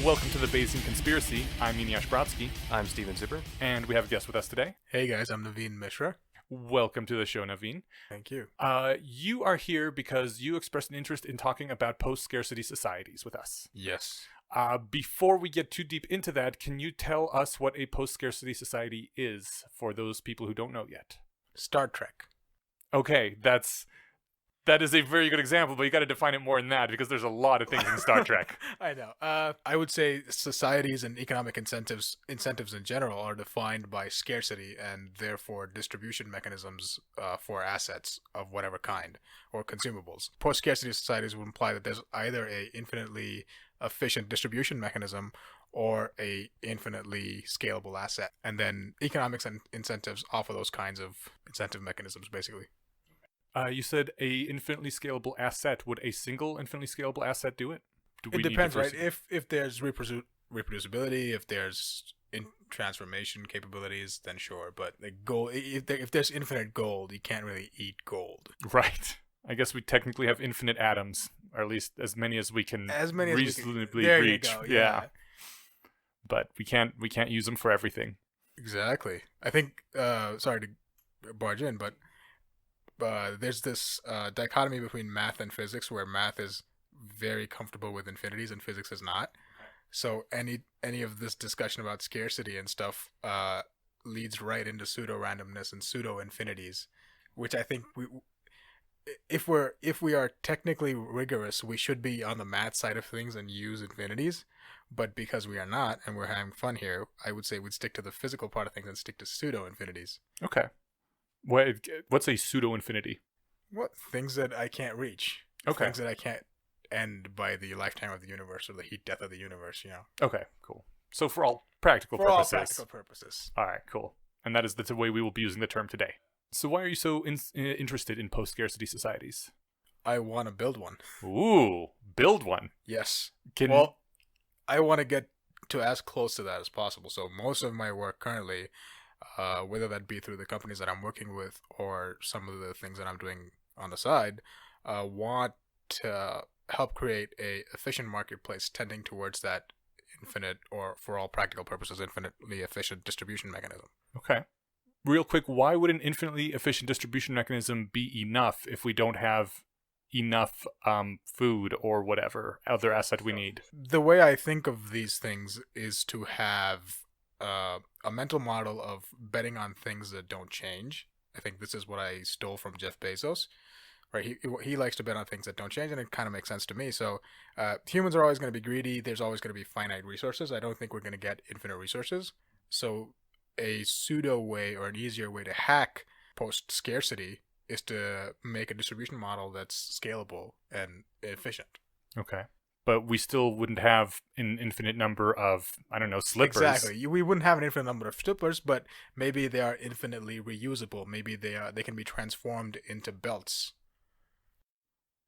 Welcome to the Bayesian Conspiracy. I'm Eneasz Brodsky, I'm Steven Zipper. and we have a guest with us today. Hey guys, I'm Naveen Mishra. Welcome to the show, Naveen. Thank you. You are here because you expressed an interest in talking about post-scarcity societies with us. Yes. Before we get too deep into that, can you tell us what a post-scarcity society is for those people who don't know yet? Star Trek. Okay, that is a very good example, but you got to define it more than that because there's a lot of things in Star Trek. I know. I would say societies and economic incentives in general are defined by scarcity and therefore distribution mechanisms for assets of whatever kind or consumables. Post-scarcity societies would imply that there's either a infinitely efficient distribution mechanism or a infinitely scalable asset. And then economics and incentives offer those kinds of incentive mechanisms, basically. You said a infinitely scalable asset. Would a single infinitely scalable asset do it? It depends, right? If there's reproducibility, if there's transformation capabilities, then sure. But the gold, if there's infinite gold, you can't really eat gold. Right. I guess we technically have infinite atoms, or at least as many as we can reasonably there reach. You go, yeah. But we can't use them for everything. Exactly. I think. Sorry to barge in, but there's this dichotomy between math and physics, where math is very comfortable with infinities and physics is not. So any of this discussion about scarcity and stuff leads right into pseudo randomness and pseudo infinities, which I think if we are technically rigorous, we should be on the math side of things and use infinities. But because we are not, and we're having fun here, I would say we'd stick to the physical part of things and stick to pseudo infinities. Okay. What's a pseudo infinity? What things that I can't reach? Okay. Things that I can't end by the lifetime of the universe or the heat death of the universe. Okay, cool. So for all practical purposes. All practical purposes. All right, cool. And that is the way we will be using the term today. So why are you so interested in post-scarcity societies? I want to build one. Ooh, build one. Yes. Well, I want to get to as close to that as possible. So most of my work currently, whether that be through the companies that I'm working with or some of the things that I'm doing on the side, want to help create a efficient marketplace tending towards that infinite, or for all practical purposes, infinitely efficient distribution mechanism. Okay. Real quick, why would an infinitely efficient distribution mechanism be enough if we don't have enough food or whatever other asset we need? The way I think of these things is to have a mental model of betting on things that don't change. I think this is what I stole from Jeff Bezos. Right, he likes to bet on things that don't change, and it kind of makes sense to me. So humans are always going to be greedy. There's always going to be finite resources. I don't think we're going to get infinite resources. So a pseudo way or an easier way to hack post-scarcity is to make a distribution model that's scalable and efficient. Okay. But we still wouldn't have an infinite number of, I don't know, slippers. Exactly. We wouldn't have an infinite number of slippers, but maybe they are infinitely reusable. Maybe they can be transformed into belts.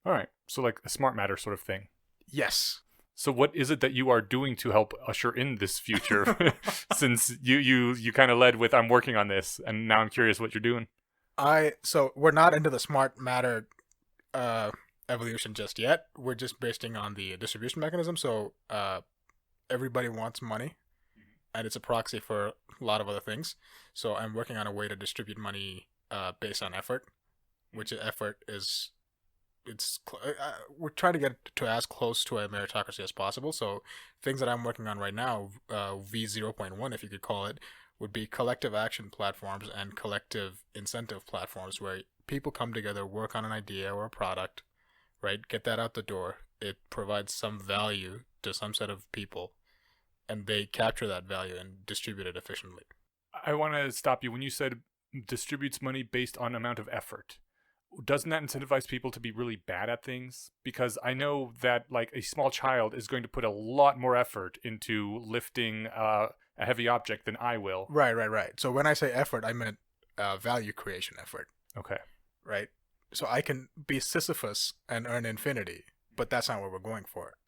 All right. So like a smart matter sort of thing. Yes. So what is it that you are doing to help usher in this future? Since you kind of led with, I'm working on this, and now I'm curious what you're doing. So we're not into the smart matter evolution just yet. We're just basing on the distribution mechanism. So everybody wants money, and it's a proxy for a lot of other things. So I'm working on a way to distribute money based on effort, which effort is we're trying to get to as close to a meritocracy as possible. So things that I'm working on right now, V0.1, if you could call it, would be collective action platforms and collective incentive platforms where people come together, work on an idea or a product, right? Get that out the door. It provides some value to some set of people, and they capture that value and distribute it efficiently. I want to stop you. When you said distributes money based on amount of effort, doesn't that incentivize people to be really bad at things? Because I know that like a small child is going to put a lot more effort into lifting a heavy object than I will. Right. So when I say effort, I meant value creation effort. Okay. Right? So I can be Sisyphus and earn infinity, but that's not what we're going for,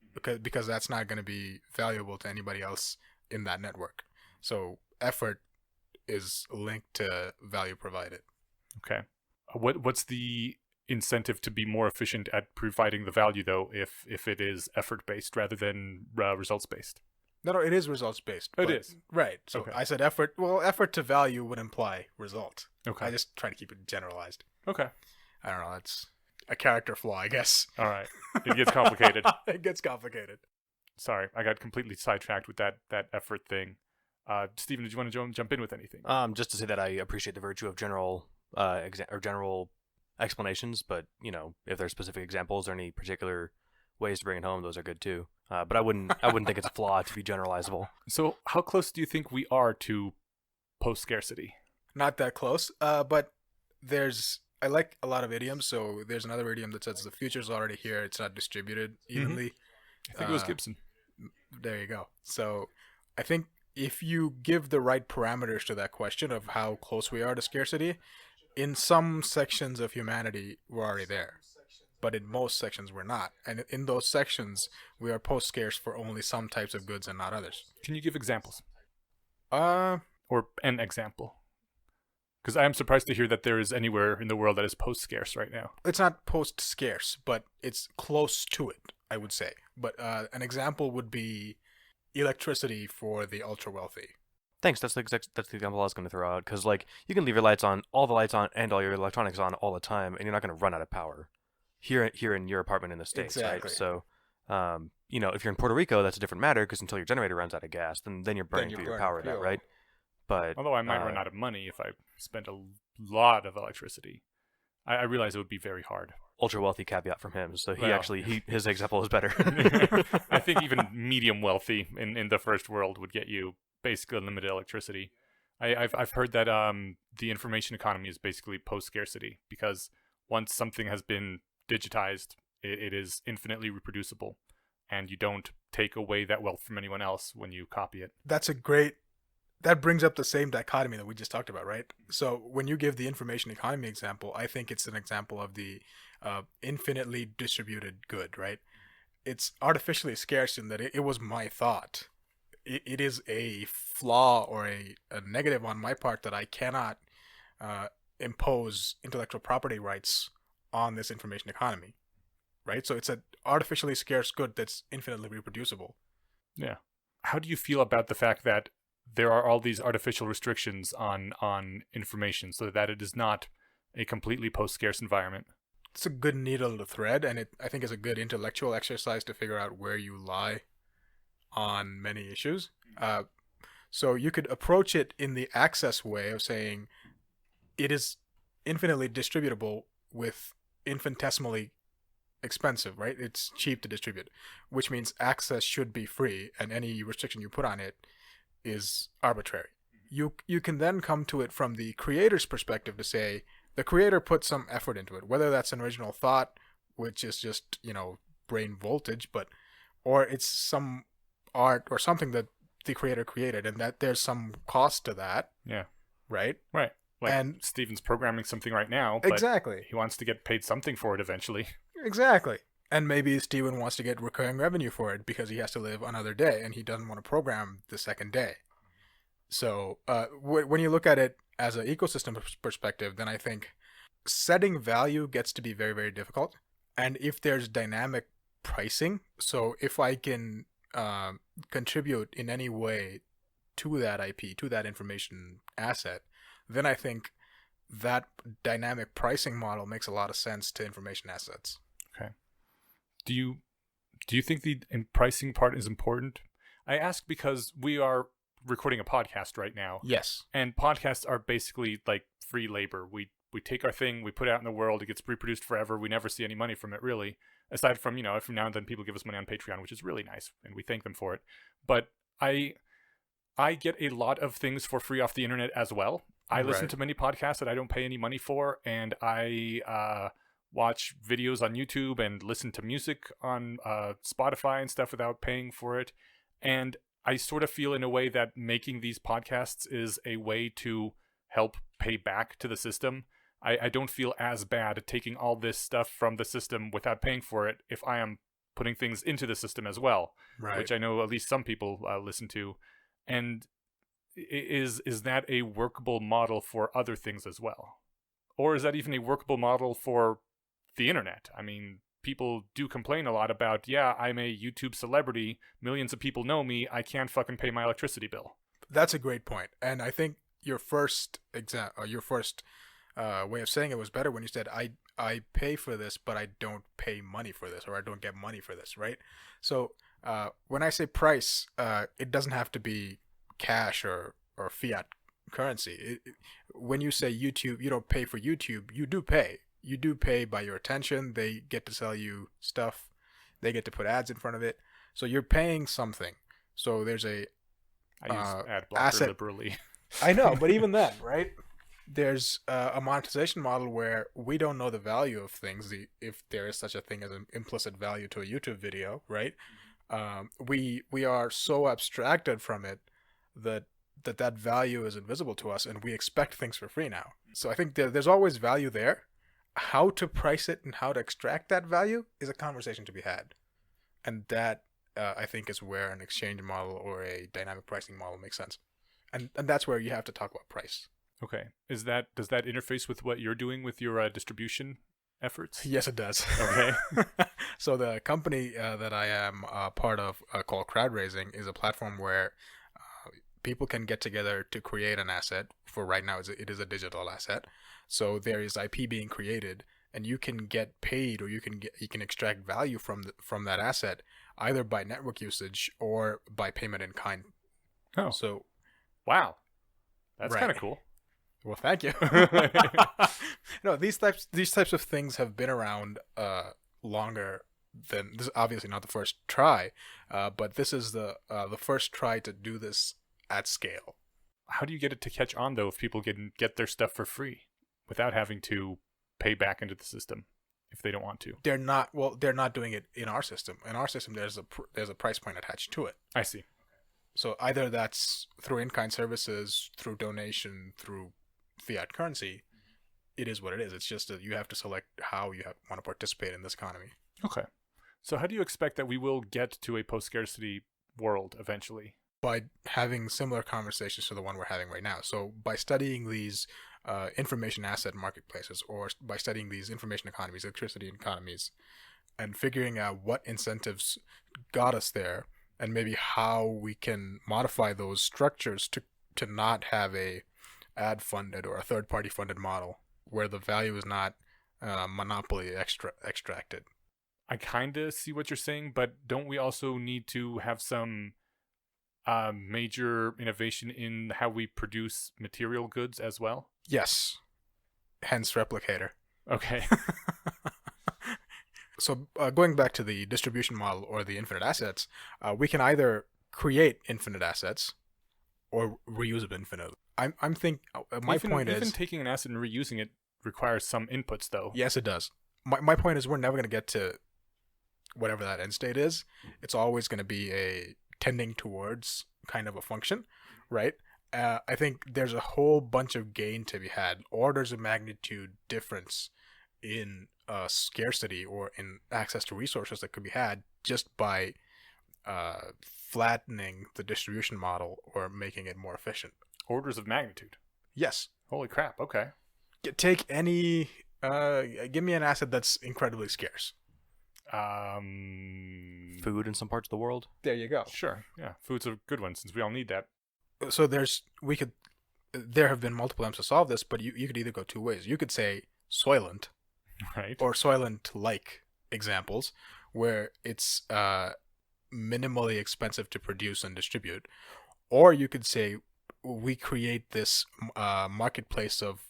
because that's not going to be valuable to anybody else in that network. So effort is linked to value provided. Okay. What's the incentive to be more efficient at providing the value, though, if it is effort-based rather than results-based? No, it is results based. It is. Right. So Okay. I said effort. Well, effort to value would imply result. Okay. I just try to keep it generalized. Okay. I don't know. That's a character flaw, I guess. All right. It gets complicated. It gets complicated. Sorry, I got completely sidetracked with that effort thing. Steven, did you want to jump in with anything? Just to say that I appreciate the virtue of general general explanations, but if there's specific examples or any particular ways to bring it home, those are good too. But I wouldn't think it's a flaw to be generalizable. So, how close do you think we are to post scarcity? Not that close. But I like a lot of idioms. So there's another idiom that says the future's already here. It's not distributed evenly. I think it was Gibson. There you go. So I think if you give the right parameters to that question of how close we are to scarcity, in some sections of humanity, we're already there. But in most sections, we're not. And in those sections, we are post-scarce for only some types of goods and not others. Can you give examples? Uh, Or an example? Because I am surprised to hear that there is anywhere in the world that is post-scarce right now. it's not post-scarce, but it's close to it, I would say. But an example would be electricity for the ultra-wealthy. Thanks. That's the example I was going to throw out, because you can leave your lights on, all the lights on, and all your electronics on all the time, and you're not going to run out of power. Here in your apartment in the States, Exactly. right? So, if you're in Puerto Rico, that's a different matter, because until your generator runs out of gas, then you're burning through your power now, right? But Although I might run out of money if I spent a lot of electricity. I realize it would be very hard. ultra wealthy caveat from him, so Well. his example is better. I think even medium wealthy in the first world would get you basically unlimited electricity. I've heard that the information economy is basically post-scarcity, because once something has been digitized, it is infinitely reproducible, and you don't take away that wealth from anyone else when you copy it. That brings up the same dichotomy that we just talked about, right? So when you give the information economy example, I think it's an example of the infinitely distributed good, right? It's artificially scarce in that it was my thought. It is a flaw or a negative on my part that I cannot impose intellectual property rights on this information economy, right? So it's an artificially scarce good that's infinitely reproducible. Yeah. How do you feel about the fact that there are all these artificial restrictions on information so that it is not a completely post-scarce environment? It's a good needle to thread, and I think it's a good intellectual exercise to figure out where you lie on many issues. So you could approach it in the access way of saying it is infinitely distributable with infinitesimally expensive, right? It's cheap to distribute, which means access should be free, and any restriction you put on it is arbitrary. You can then come to it from the creator's perspective to say the creator put some effort into it, whether that's an original thought, which is just, brain voltage, or it's some art or something that the creator created, and that there's some cost to that. Yeah. Right? Right. Like And Steven's programming something right now, but exactly. he wants to get paid something for it eventually. Exactly. And maybe Steven wants to get recurring revenue for it because he has to live another day and he doesn't want to program the second day. So when you look at it as an ecosystem perspective, then I think setting value gets to be very, very difficult. And if there's dynamic pricing, so if I can contribute in any way to that IP, to that information asset, then I think that dynamic pricing model makes a lot of sense to information assets. Okay. Do you think the pricing part is important? I ask because we are recording a podcast right now. Yes. And podcasts are basically like free labor. We take our thing, we put it out in the world, it gets reproduced forever. We never see any money from it, really. Aside from, every now and then people give us money on Patreon, which is really nice, and we thank them for it. But I get a lot of things for free off the internet as well. I listen to many podcasts that I don't pay any money for, and I watch videos on YouTube and listen to music on Spotify and stuff without paying for it. And I sort of feel in a way that making these podcasts is a way to help pay back to the system. I don't feel as bad taking all this stuff from the system without paying for it if I am putting things into the system as well, which I know at least some people listen to. And is that a workable model for other things as well? Or is that even a workable model for the internet? I mean, people do complain a lot about, yeah, I'm a YouTube celebrity, millions of people know me, I can't fucking pay my electricity bill. That's a great point. And I think your first way of saying it was better when you said, I pay for this, but I don't pay money for this, or I don't get money for this, right? So when I say price, it doesn't have to be cash or fiat currency. When you say YouTube, you don't pay for YouTube, you do pay. You do pay by your attention. They get to sell you stuff. They get to put ads in front of it. So you're paying something. So there's a I use ad blocker asset liberally. I know, but even then, right? There's a monetization model where we don't know the value of things, if there is such a thing as an implicit value to a YouTube video, right? We are so abstracted from it that value is invisible to us, and we expect things for free now. So I think there's always value there. How to price it and how to extract that value is a conversation to be had, and that I think is where an exchange model or a dynamic pricing model makes sense, and that's where you have to talk about price. Okay. Does that interface with what you're doing with your distribution efforts? Yes, it does. Okay. So the company that I am part of, called Crowd Raising, is a platform where people can get together to create an asset. For right now, it is a digital asset. So there is IP being created, and you can get paid, or you can extract value from that asset, either by network usage or by payment in kind. Oh. So, wow, that's Right. kind of cool. well, thank you. No, these types of things have been around longer than this. Is obviously not the first try, but this is the first try to do this at scale. How do you get it to catch on though? If people can get their stuff for free without having to pay back into the system if they don't want to? They're not doing it in our system. In our system, there's a price point attached to it. I see. So either that's through in-kind services, through donation, through fiat currency. It is what it is. It's just that you have to select how you want to participate in this economy. Okay. So how do you expect that we will get to a post-scarcity world eventually? By having similar conversations to the one we're having right now. So by studying these information asset marketplaces, or by studying these information economies, electricity economies, and figuring out what incentives got us there, and maybe how we can modify those structures to not have a ad funded or a third party funded model where the value is not monopoly extracted. I kind of see what you're saying, but don't we also need to have some major innovation in how we produce material goods as well? Yes. Hence replicator. Okay. So going back to the distribution model or the infinite assets, we can either create infinite assets or reuse them infinitely. I'm think my point is, even taking an asset and reusing it requires some inputs though. yes, it does. My point is, we're never going to get to whatever that end state is. It's always going to be a tending towards kind of a function, right? I think there's a whole bunch of gain to be had, orders of magnitude difference in scarcity or in access to resources that could be had just by flattening the distribution model or making it more efficient. Orders of magnitude. Yes. Holy crap. Okay. Take any, give me an asset that's incredibly scarce. Food in some parts of the world. There you go. Sure. Yeah. Food's a good one since we all need that. So there have been multiple attempts to solve this, but you could either go two ways. You could say Soylent, Right. or Soylent-like examples, where it's minimally expensive to produce and distribute. Or you could say we create this marketplace of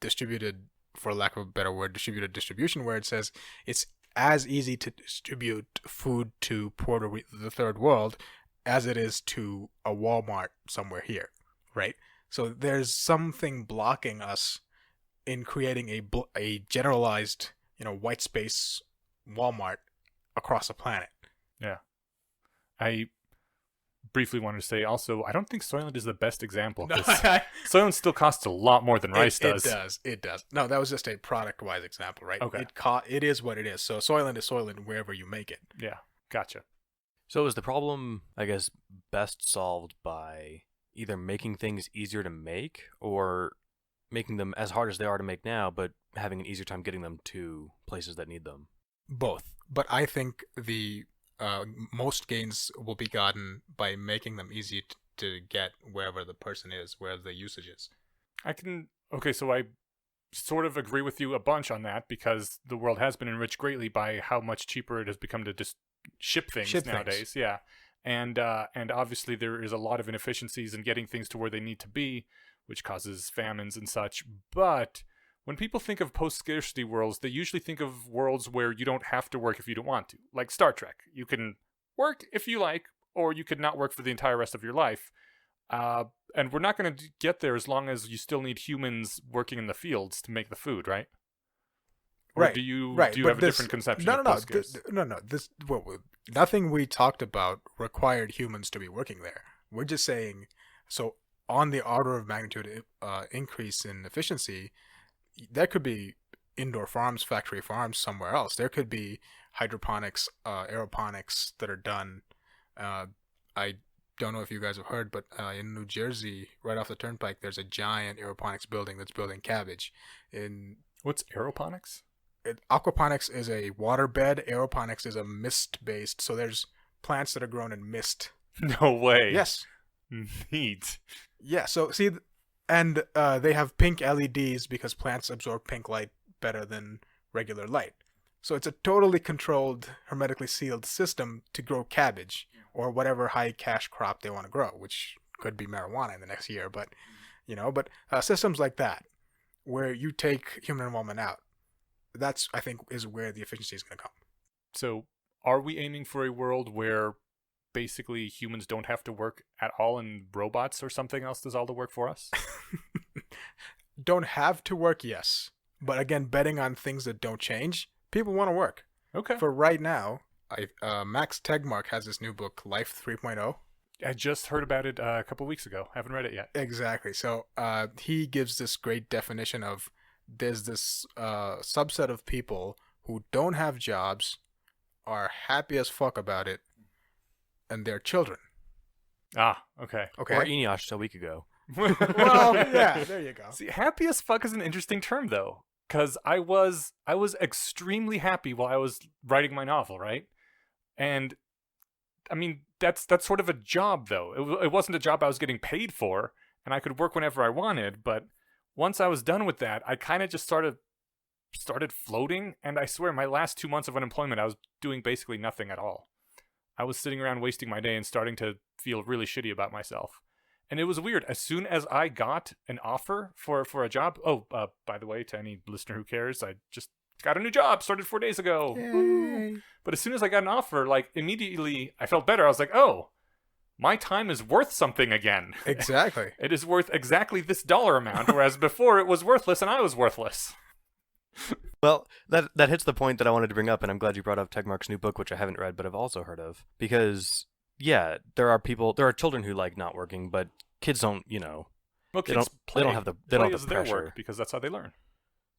distributed, for lack of a better word, distributed distribution, where it says it's as easy to distribute food to the third world as it is to a Walmart somewhere here, right? So there's something blocking us in creating a generalized, white space Walmart across the planet. Yeah. I briefly wanted to say also, I don't think Soylent is the best example. No, 'Cause Soylent still costs a lot more than rice does. It does. No, that was just a product-wise example, right? Okay. It is what it is. So Soylent is Soylent wherever you make it. Yeah. Gotcha. So is the problem, I guess, best solved by either making things easier to make or making them as hard as they are to make now, but having an easier time getting them to places that need them? both, but I think the most gains will be gotten by making them easy to get wherever the person is, wherever the usage is. Okay, so I sort of agree with you a bunch on that because the world has been enriched greatly by how much cheaper it has become to just ship things nowadays. Yeah. And obviously there is a lot of inefficiencies in getting things to where they need to be, which causes famines and such. But when people think of post-scarcity worlds, they usually think of worlds where you don't have to work if you don't want to. Like Star Trek. You can work if you like, or you could not work for the entire rest of your life. And we're not going to get there as long as you still need humans working in the fields to make the food, right? Or Right. do you Right. have But a this, different conception no, of no, no, post-scarcity? no. This nothing we talked about required humans to be working there. We're just saying, so on the order of magnitude increase in efficiency, there could be indoor farms, factory farms somewhere else. There could be hydroponics, aeroponics that are done. I don't know if you guys have heard, but in New Jersey, right off the turnpike, there's a giant aeroponics building that's building cabbage. What's aeroponics? Aquaponics is a water bed. Aeroponics is a mist-based. So there's plants that are grown in mist. No way. Yes. Neat. Yeah. So see, and they have pink LEDs because plants absorb pink light better than regular light. So it's a totally controlled, hermetically sealed system to grow cabbage or whatever high cash crop they want to grow, which could be marijuana in the next year. But systems like that where you take human involvement out, that's, I think, is where the efficiency is going to come. So are we aiming for a world where basically humans don't have to work at all and robots or something else does all the work for us? Don't have to work, yes. But again, betting on things that don't change, people want to work. Okay. For right now, Max Tegmark has this new book, Life 3.0. I just heard about it a couple weeks ago. Haven't read it yet. Exactly. So he gives this great definition of there's this subset of people who don't have jobs, are happy as fuck about it, and they're children. Ah, okay. Okay. Or Eneash a week ago. Well, yeah, there you go. See, happy as fuck is an interesting term, though, because I was extremely happy while I was writing my novel, right? And I mean, that's sort of a job, though. It wasn't a job I was getting paid for, and I could work whenever I wanted. But once I was done with that, I kind of just started floating. And I swear, my last 2 months of unemployment, I was doing basically nothing at all. I was sitting around wasting my day and starting to feel really shitty about myself. And it was weird. As soon as I got an offer for a job, by the way, to any listener who cares, I just got a new job, started 4 days ago. Yay. But as soon as I got an offer, like immediately I felt better. I was like, oh, my time is worth something again. Exactly. It is worth exactly this dollar amount, whereas before it was worthless and I was worthless. Well, that hits the point that I wanted to bring up, and I'm glad you brought up Tegmark's new book, which I haven't read, but I've also heard of. Because, yeah, there are children who like not working, but kids don't, Well, they kids don't have the their pressure. work because that's how they learn.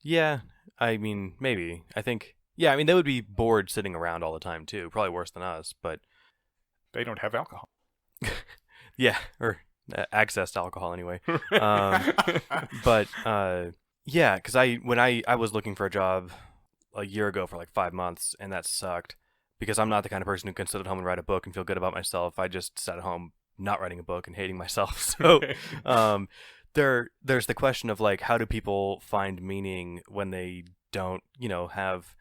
Yeah, I mean, maybe. I think, yeah, I mean, they would be bored sitting around all the time, too. Probably worse than us, but... They don't have alcohol. Yeah, or access to alcohol, anyway. But... yeah, because when I was looking for a job a year ago for like 5 months, and that sucked because I'm not the kind of person who can sit at home and write a book and feel good about myself. I just sat at home not writing a book and hating myself. So there's the question of like, how do people find meaning when they don't, have...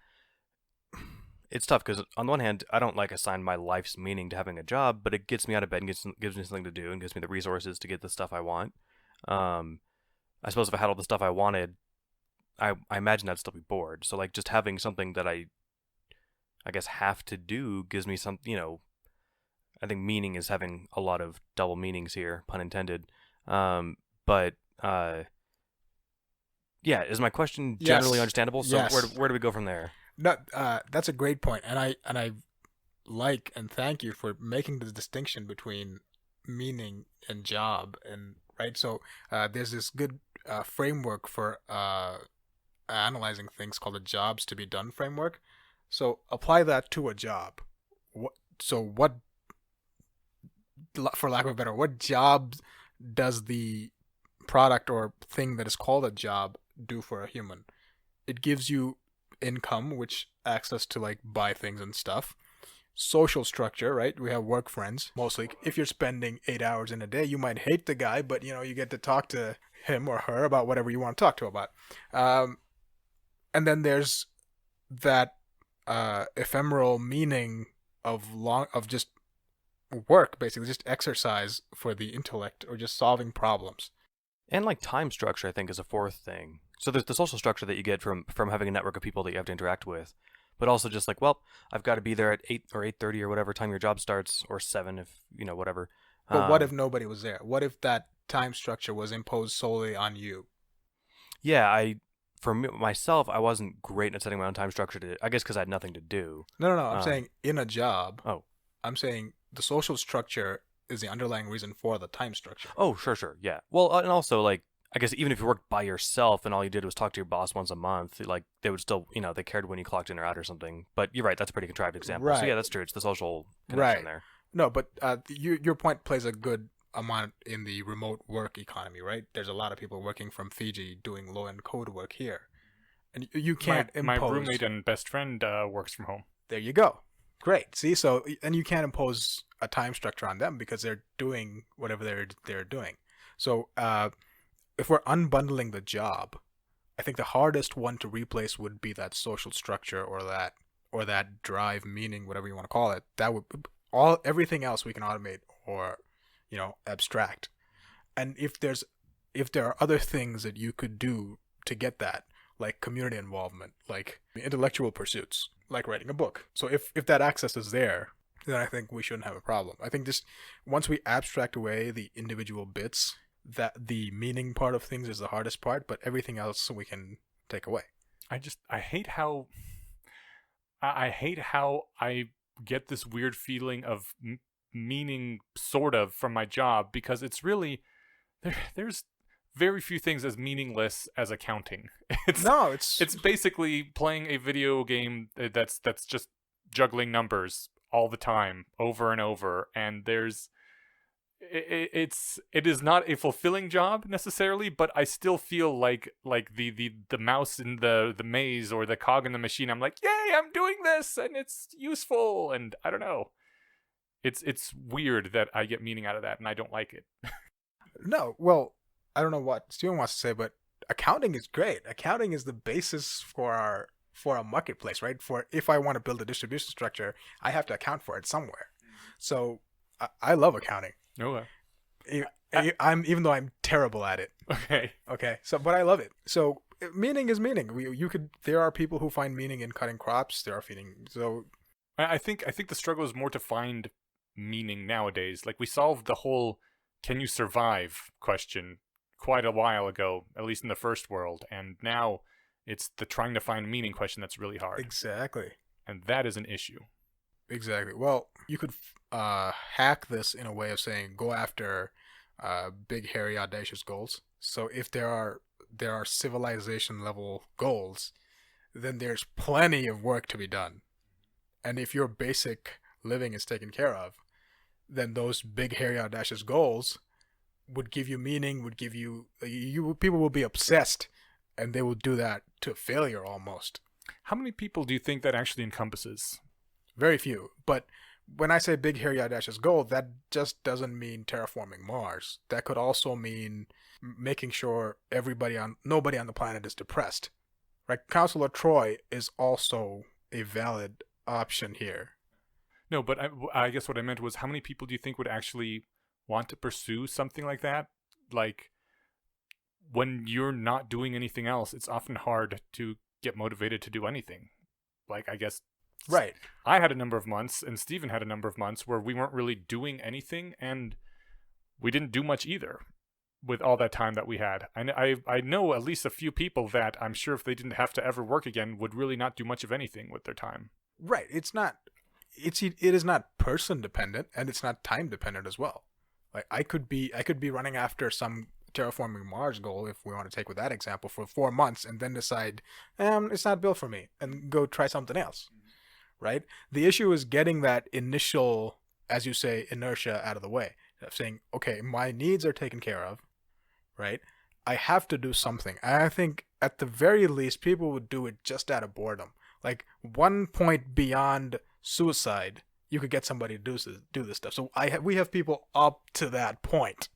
It's tough because on the one hand, I don't like assign my life's meaning to having a job, but it gets me out of bed and gives me something to do and gives me the resources to get the stuff I want. I suppose if I had all the stuff I wanted, I imagine I'd still be bored. So like just having something that I guess have to do gives me some, I think meaning is having a lot of double meanings here, pun intended. But yeah, is my question generally understandable? So Yes. where do we go from there? No, that's a great point, and I like and thank you for making the distinction between meaning and job, and right. So there's this good framework for analyzing things called the jobs to be done framework. So apply that to a job. What, for lack of a better, what job does the product or thing that is called a job do for a human? It gives you income, which access to like buy things and stuff. Social structure, right? We have work friends. Mostly, if you're spending 8 hours in a day, you might hate the guy, but you get to talk to him or her about whatever you want to talk to about. And then there's that ephemeral meaning of just work, basically just exercise for the intellect or just solving problems. And like time structure, I think, is a fourth thing. So there's the social structure that you get from having a network of people that you have to interact with, but also just like, well, I've got to be there at 8 or 8:30 or whatever time your job starts, or 7 if whatever. But what if nobody was there? What if that time structure was imposed solely on you? Yeah, for myself, I wasn't great at setting my own time structure. I guess because I had nothing to do. No. I'm saying in a job. Oh. I'm saying the social structure is the underlying reason for the time structure. Oh, sure, yeah. Well, and also, like, I guess even if you worked by yourself and all you did was talk to your boss once a month, like, they would still, they cared when you clocked in or out or something. But you're right, that's a pretty contrived example. Right. So yeah, that's true. It's the social connection there. No, but your point plays a good amount in the remote work economy, right? There's a lot of people working from Fiji doing low-end code work here. And you can't impose... My roommate and best friend works from home. There you go. Great. See, so, and you can't impose a time structure on them because they're doing whatever they're doing. So if we're unbundling the job, I think the hardest one to replace would be that social structure or that drive, meaning, whatever you want to call it. That would everything else we can automate or abstract. And if there are other things that you could do to get that, like community involvement, like intellectual pursuits, like writing a book. So if that access is there, then I think we shouldn't have a problem. I think just once we abstract away the individual bits, that the meaning part of things is the hardest part, but everything else we can take away. I hate how I get this weird feeling of meaning sort of from my job, because it's really there's very few things as meaningless as accounting. It's basically playing a video game that's just juggling numbers all the time, over and over, and it is not a fulfilling job necessarily, but I still feel like the mouse in the maze or the cog in the machine. I'm like, yay, I'm doing this and it's useful, and I don't know. It's weird that I get meaning out of that and I don't like it. No, well, I don't know what Steven wants to say, but accounting is great. Accounting is the basis for a marketplace, right? For if I want to build a distribution structure, I have to account for it somewhere. So I love accounting. Okay. Even though I'm terrible at it. Okay. So, but I love it. So meaning is meaning. There are people who find meaning in cutting crops. There are so. I think the struggle is more to find meaning nowadays. Like, we solved the whole "can you survive" question quite a while ago, at least in the first world, and now it's the trying to find meaning question that's really hard. Exactly. And that is an issue. Exactly. Well, you could hack this in a way of saying go after big, hairy, audacious goals. So if there are civilization level goals, then there's plenty of work to be done. And if your basic living is taken care of, then those big, hairy, audacious goals would give you meaning, would give you people will be obsessed, and they will do that to failure almost. How many people do you think that actually encompasses? Very few. But when I say big, hairy, audacious goal, that just doesn't mean terraforming Mars. That could also mean making sure nobody on the planet is depressed. Right? Counselor Troy is also a valid option here. No, but I guess what I meant was, how many people do you think would actually want to pursue something like that? Like, when you're not doing anything else, it's often hard to get motivated to do anything. Like, I guess... Right. I had a number of months, and Steven had a number of months where we weren't really doing anything, and we didn't do much either with all that time that we had. I know at least a few people that I'm sure if they didn't have to ever work again would really not do much of anything with their time. Right. It is not person dependent, and it's not time dependent as well. Like, I could be running after some terraforming Mars goal, if we want to take with that example, for 4 months, and then decide it's not built for me, and go try something else. Right? The issue is getting that initial, as you say, inertia out of the way. Of saying, okay, my needs are taken care of, right? I have to do something. I think at the very least, people would do it just out of boredom. Like, one point beyond suicide, you could get somebody to do this stuff. So we have people up to that point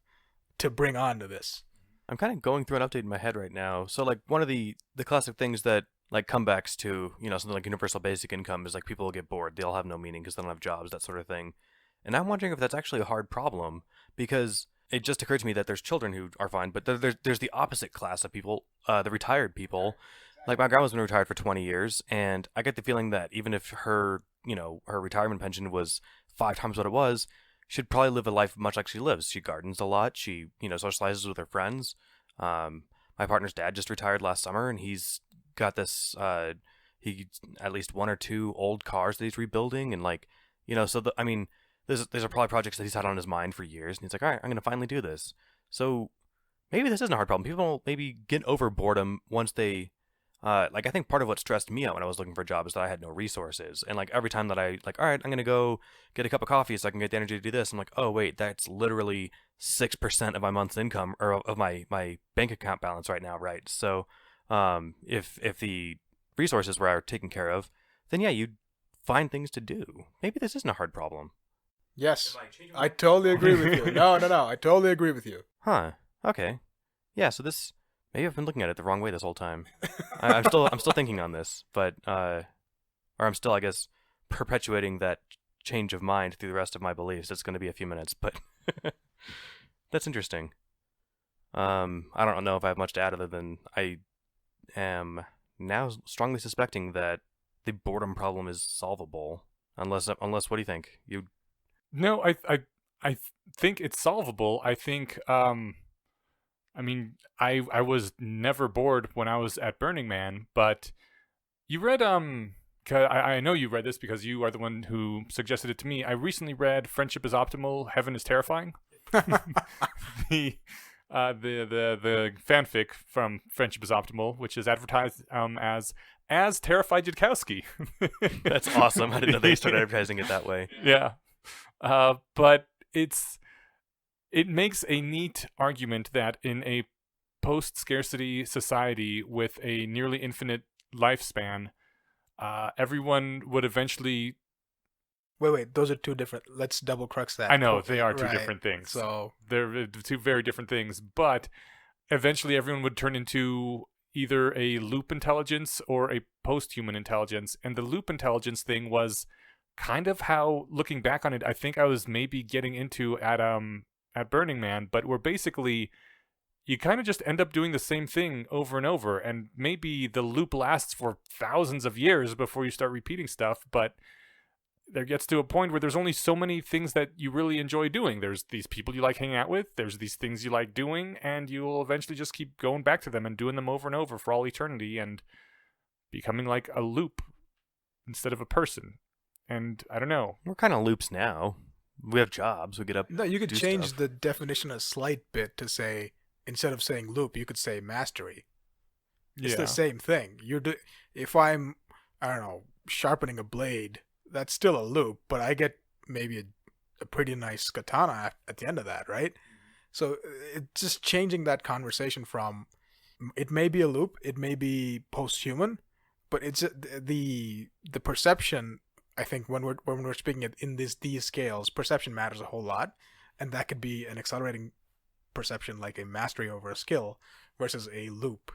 to bring on to this. I'm kind of going through an update in my head right now. So like one of the classic things that like comebacks to, something like universal basic income is like people will get bored. They'll have no meaning because they don't have jobs, that sort of thing. And I'm wondering if that's actually a hard problem, because it just occurred to me that there's children who are fine, but there's the opposite class of people, the retired people. Like my grandma's been retired for 20 years, and I get the feeling that even if her, her retirement pension was 5 times what it was, she'd probably live a life much like she lives. She gardens a lot. She, socializes with her friends. My partner's dad just retired last summer, and he's got this, he at least 1 or 2 old cars that he's rebuilding, and these are probably projects that he's had on his mind for years, and he's like, all right, I'm going to finally do this. So maybe this isn't a hard problem. People maybe get over boredom once they, I think part of what stressed me out when I was looking for a job is that I had no resources. And like every time that I all right, I'm going to go get a cup of coffee so I can get the energy to do this, I'm like, oh wait, that's literally 6% of my month's income, or of my bank account balance right now, right? So if the resources were taken care of, then yeah, you'd find things to do. Maybe this isn't a hard problem. Yes, I totally agree with you. No, I totally agree with you. Huh. Okay. Yeah. So this, maybe I've been looking at it the wrong way this whole time. I'm still thinking on this, but or I'm still, I guess, perpetuating that change of mind through the rest of my beliefs. It's going to be a few minutes, but that's interesting. I don't know if I have much to add other than I am now strongly suspecting that the boredom problem is solvable. Unless, what do you think? No, I think it's solvable. I think, I was never bored when I was at Burning Man, but you read, I know you read this because you are the one who suggested it to me. I recently read Friendship is Optimal, Heaven is Terrifying. the fanfic from Friendship is Optimal, which is advertised as Terrified Yudkowsky. That's awesome. I didn't know they started advertising it that way. Yeah. But it makes a neat argument that in a post-scarcity society with a nearly infinite lifespan, everyone would eventually... Wait, those are 2 different... Let's double crux that. I know, they are 2 different things. So they're 2 very different things, but eventually everyone would turn into either a loop intelligence or a post-human intelligence, and the loop intelligence thing was kind of how, looking back on it, I think I was maybe getting into at Burning Man, but where basically you kind of just end up doing the same thing over and over, and maybe the loop lasts for thousands of years before you start repeating stuff, but there gets to a point where there's only so many things that you really enjoy doing. There's these people you like hanging out with, there's these things you like doing, and you'll eventually just keep going back to them and doing them over and over for all eternity and becoming like a loop instead of a person. And I don't know. We're kind of loops now. We have jobs. We get up. No, you could change stuff. the definition a slight bit to say, instead of saying loop, you could say mastery. It's the same thing. If I'm, I don't know, sharpening a blade, that's still a loop, but I get maybe a pretty nice katana at the end of that, right? So it's just changing that conversation from, it may be a loop, it may be post-human, but it's the perception. I think when we're speaking in these scales, perception matters a whole lot, and that could be an accelerating perception, like a mastery over a skill, versus a loop,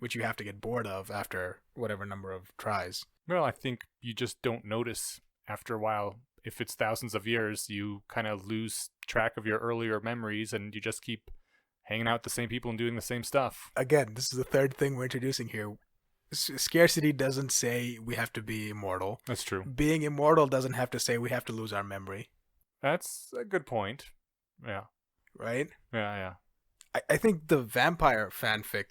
which you have to get bored of after whatever number of tries. Well, I think you just don't notice after a while. If it's thousands of years, you kind of lose track of your earlier memories, and you just keep hanging out with the same people and doing the same stuff. Again, this is the 3rd thing we're introducing here. Scarcity doesn't say we have to be immortal. That's true. Being immortal doesn't have to say we have to lose our memory. That's a good point. Yeah. Right? Yeah. I think the vampire fanfic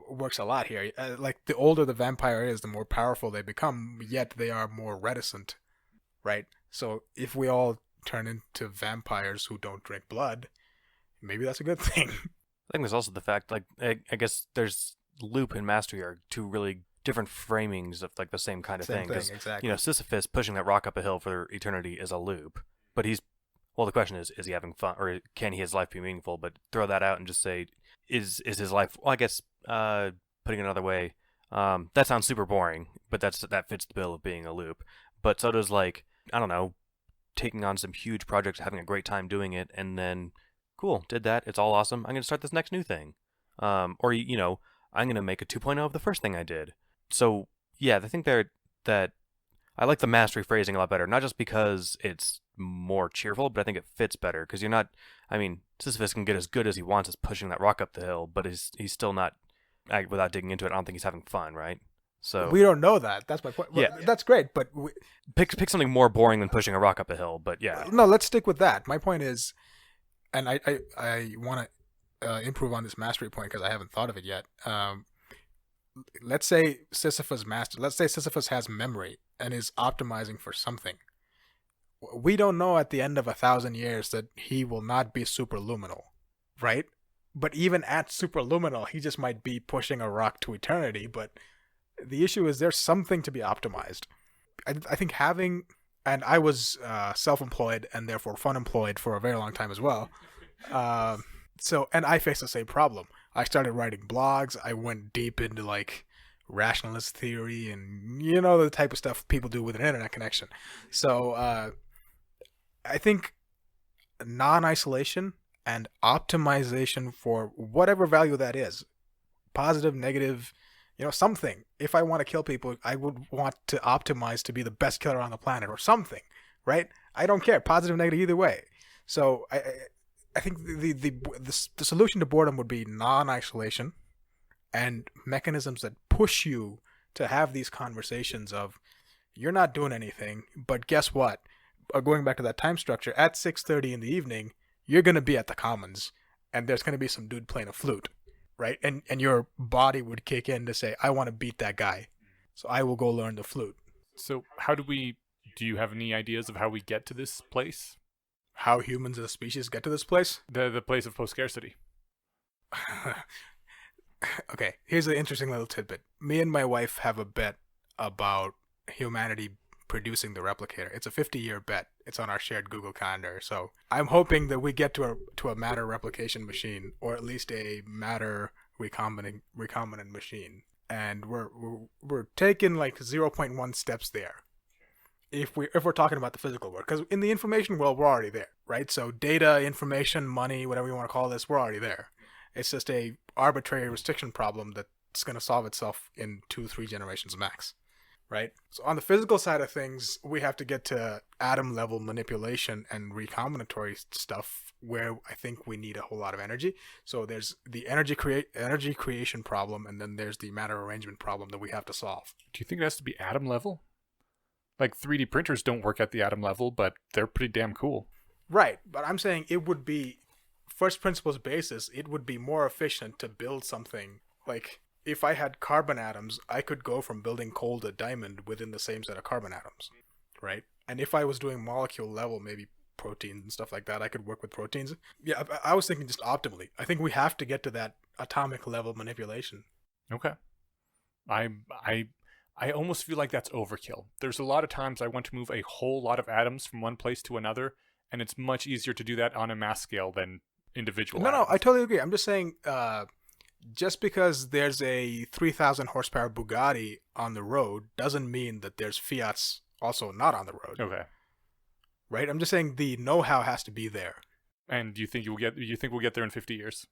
works a lot here. Like, the older the vampire is, the more powerful they become, yet they are more reticent. Right? So if we all turn into vampires who don't drink blood, maybe that's a good thing. I think there's also the fact, like, I guess there's loop and mastery are 2 really different framings of like the same kind of thing. Exactly. Sisyphus pushing that rock up a hill for eternity is a loop, but the question is he having fun, or can his life be meaningful? But throw that out and just say, is his life? Well, I guess putting it another way, that sounds super boring, but that fits the bill of being a loop. But so does, like, I don't know, taking on some huge project, having a great time doing it, and then, cool, did that, it's all awesome, I'm going to start this next new thing. Or, I'm going to make a 2.0 of the first thing I did. So, yeah, I think that I like the mastery phrasing a lot better, not just because it's more cheerful, but I think it fits better, because you're not, Sisyphus can get as good as he wants as pushing that rock up the hill, but he's still not, without digging into it, I don't think he's having fun, right? So we don't know that. That's my point. Well, Yeah. that's great, but pick something more boring than pushing a rock up a hill, but yeah. no, let's stick with that. My point is, and I want to improve on this mastery point because I haven't thought of it yet. Let's say Sisyphus has memory and is optimizing for something. We don't know at the end of 1,000 years that he will not be superluminal, right? But even at superluminal, he just might be pushing a rock to eternity. But the issue is there's something to be optimized. I think and I was self-employed and therefore fun-employed for a very long time as well. And I faced the same problem. I started writing blogs. I went deep into like rationalist theory and the type of stuff people do with an internet connection. So I think non-isolation and optimization for whatever value that is, positive, negative, something. If I want to kill people, I would want to optimize to be the best killer on the planet or something, right? I don't care, positive, negative, either way. So I think the solution to boredom would be non-isolation and mechanisms that push you to have these conversations of you're not doing anything, but guess what? Going back to that time structure, at 6:30 in the evening, you're going to be at the Commons and there's going to be some dude playing a flute, right? And your body would kick in to say, I want to beat that guy, so I will go learn the flute. So do you have any ideas of how we get to this place? How humans as a species get to this place? The place of post-scarcity. Okay, here's an interesting little tidbit. Me and my wife have a bet about humanity producing the replicator. It's a 50-year bet. It's on our shared Google Calendar. So I'm hoping that we get to a matter replication machine, or at least a matter recombinant machine. And we're taking like 0.1 steps there. If we're talking about the physical world, because in the information world we're already there, right? So data, information, money, whatever you want to call this, we're already there. It's just a arbitrary restriction problem that's going to solve itself in 2-3 generations max, right? So on the physical side of things, we have to get to atom level manipulation and recombinatory stuff, where I think we need a whole lot of energy. So there's the energy creation problem, and then there's the matter arrangement problem that we have to solve. Do you think it has to be atom level? Like 3D printers don't work at the atom level, but they're pretty damn cool. Right, but I'm saying it would be first principles basis. It would be more efficient to build something like, if I had carbon atoms, I could go from building coal to diamond within the same set of carbon atoms, right? And if I was doing molecule level, maybe proteins and stuff like that, I could work with proteins. Yeah, I was thinking just optimally. I think we have to get to that atomic level manipulation. Okay. I almost feel like that's overkill. There's a lot of times I want to move a whole lot of atoms from one place to another, and it's much easier to do that on a mass scale than individual atoms. No, I totally agree. I'm just saying, just because there's a 3,000 horsepower Bugatti on the road doesn't mean that there's Fiats also not on the road. Okay. Right? I'm just saying the know-how has to be there. And do you think we'll get there in 50 years?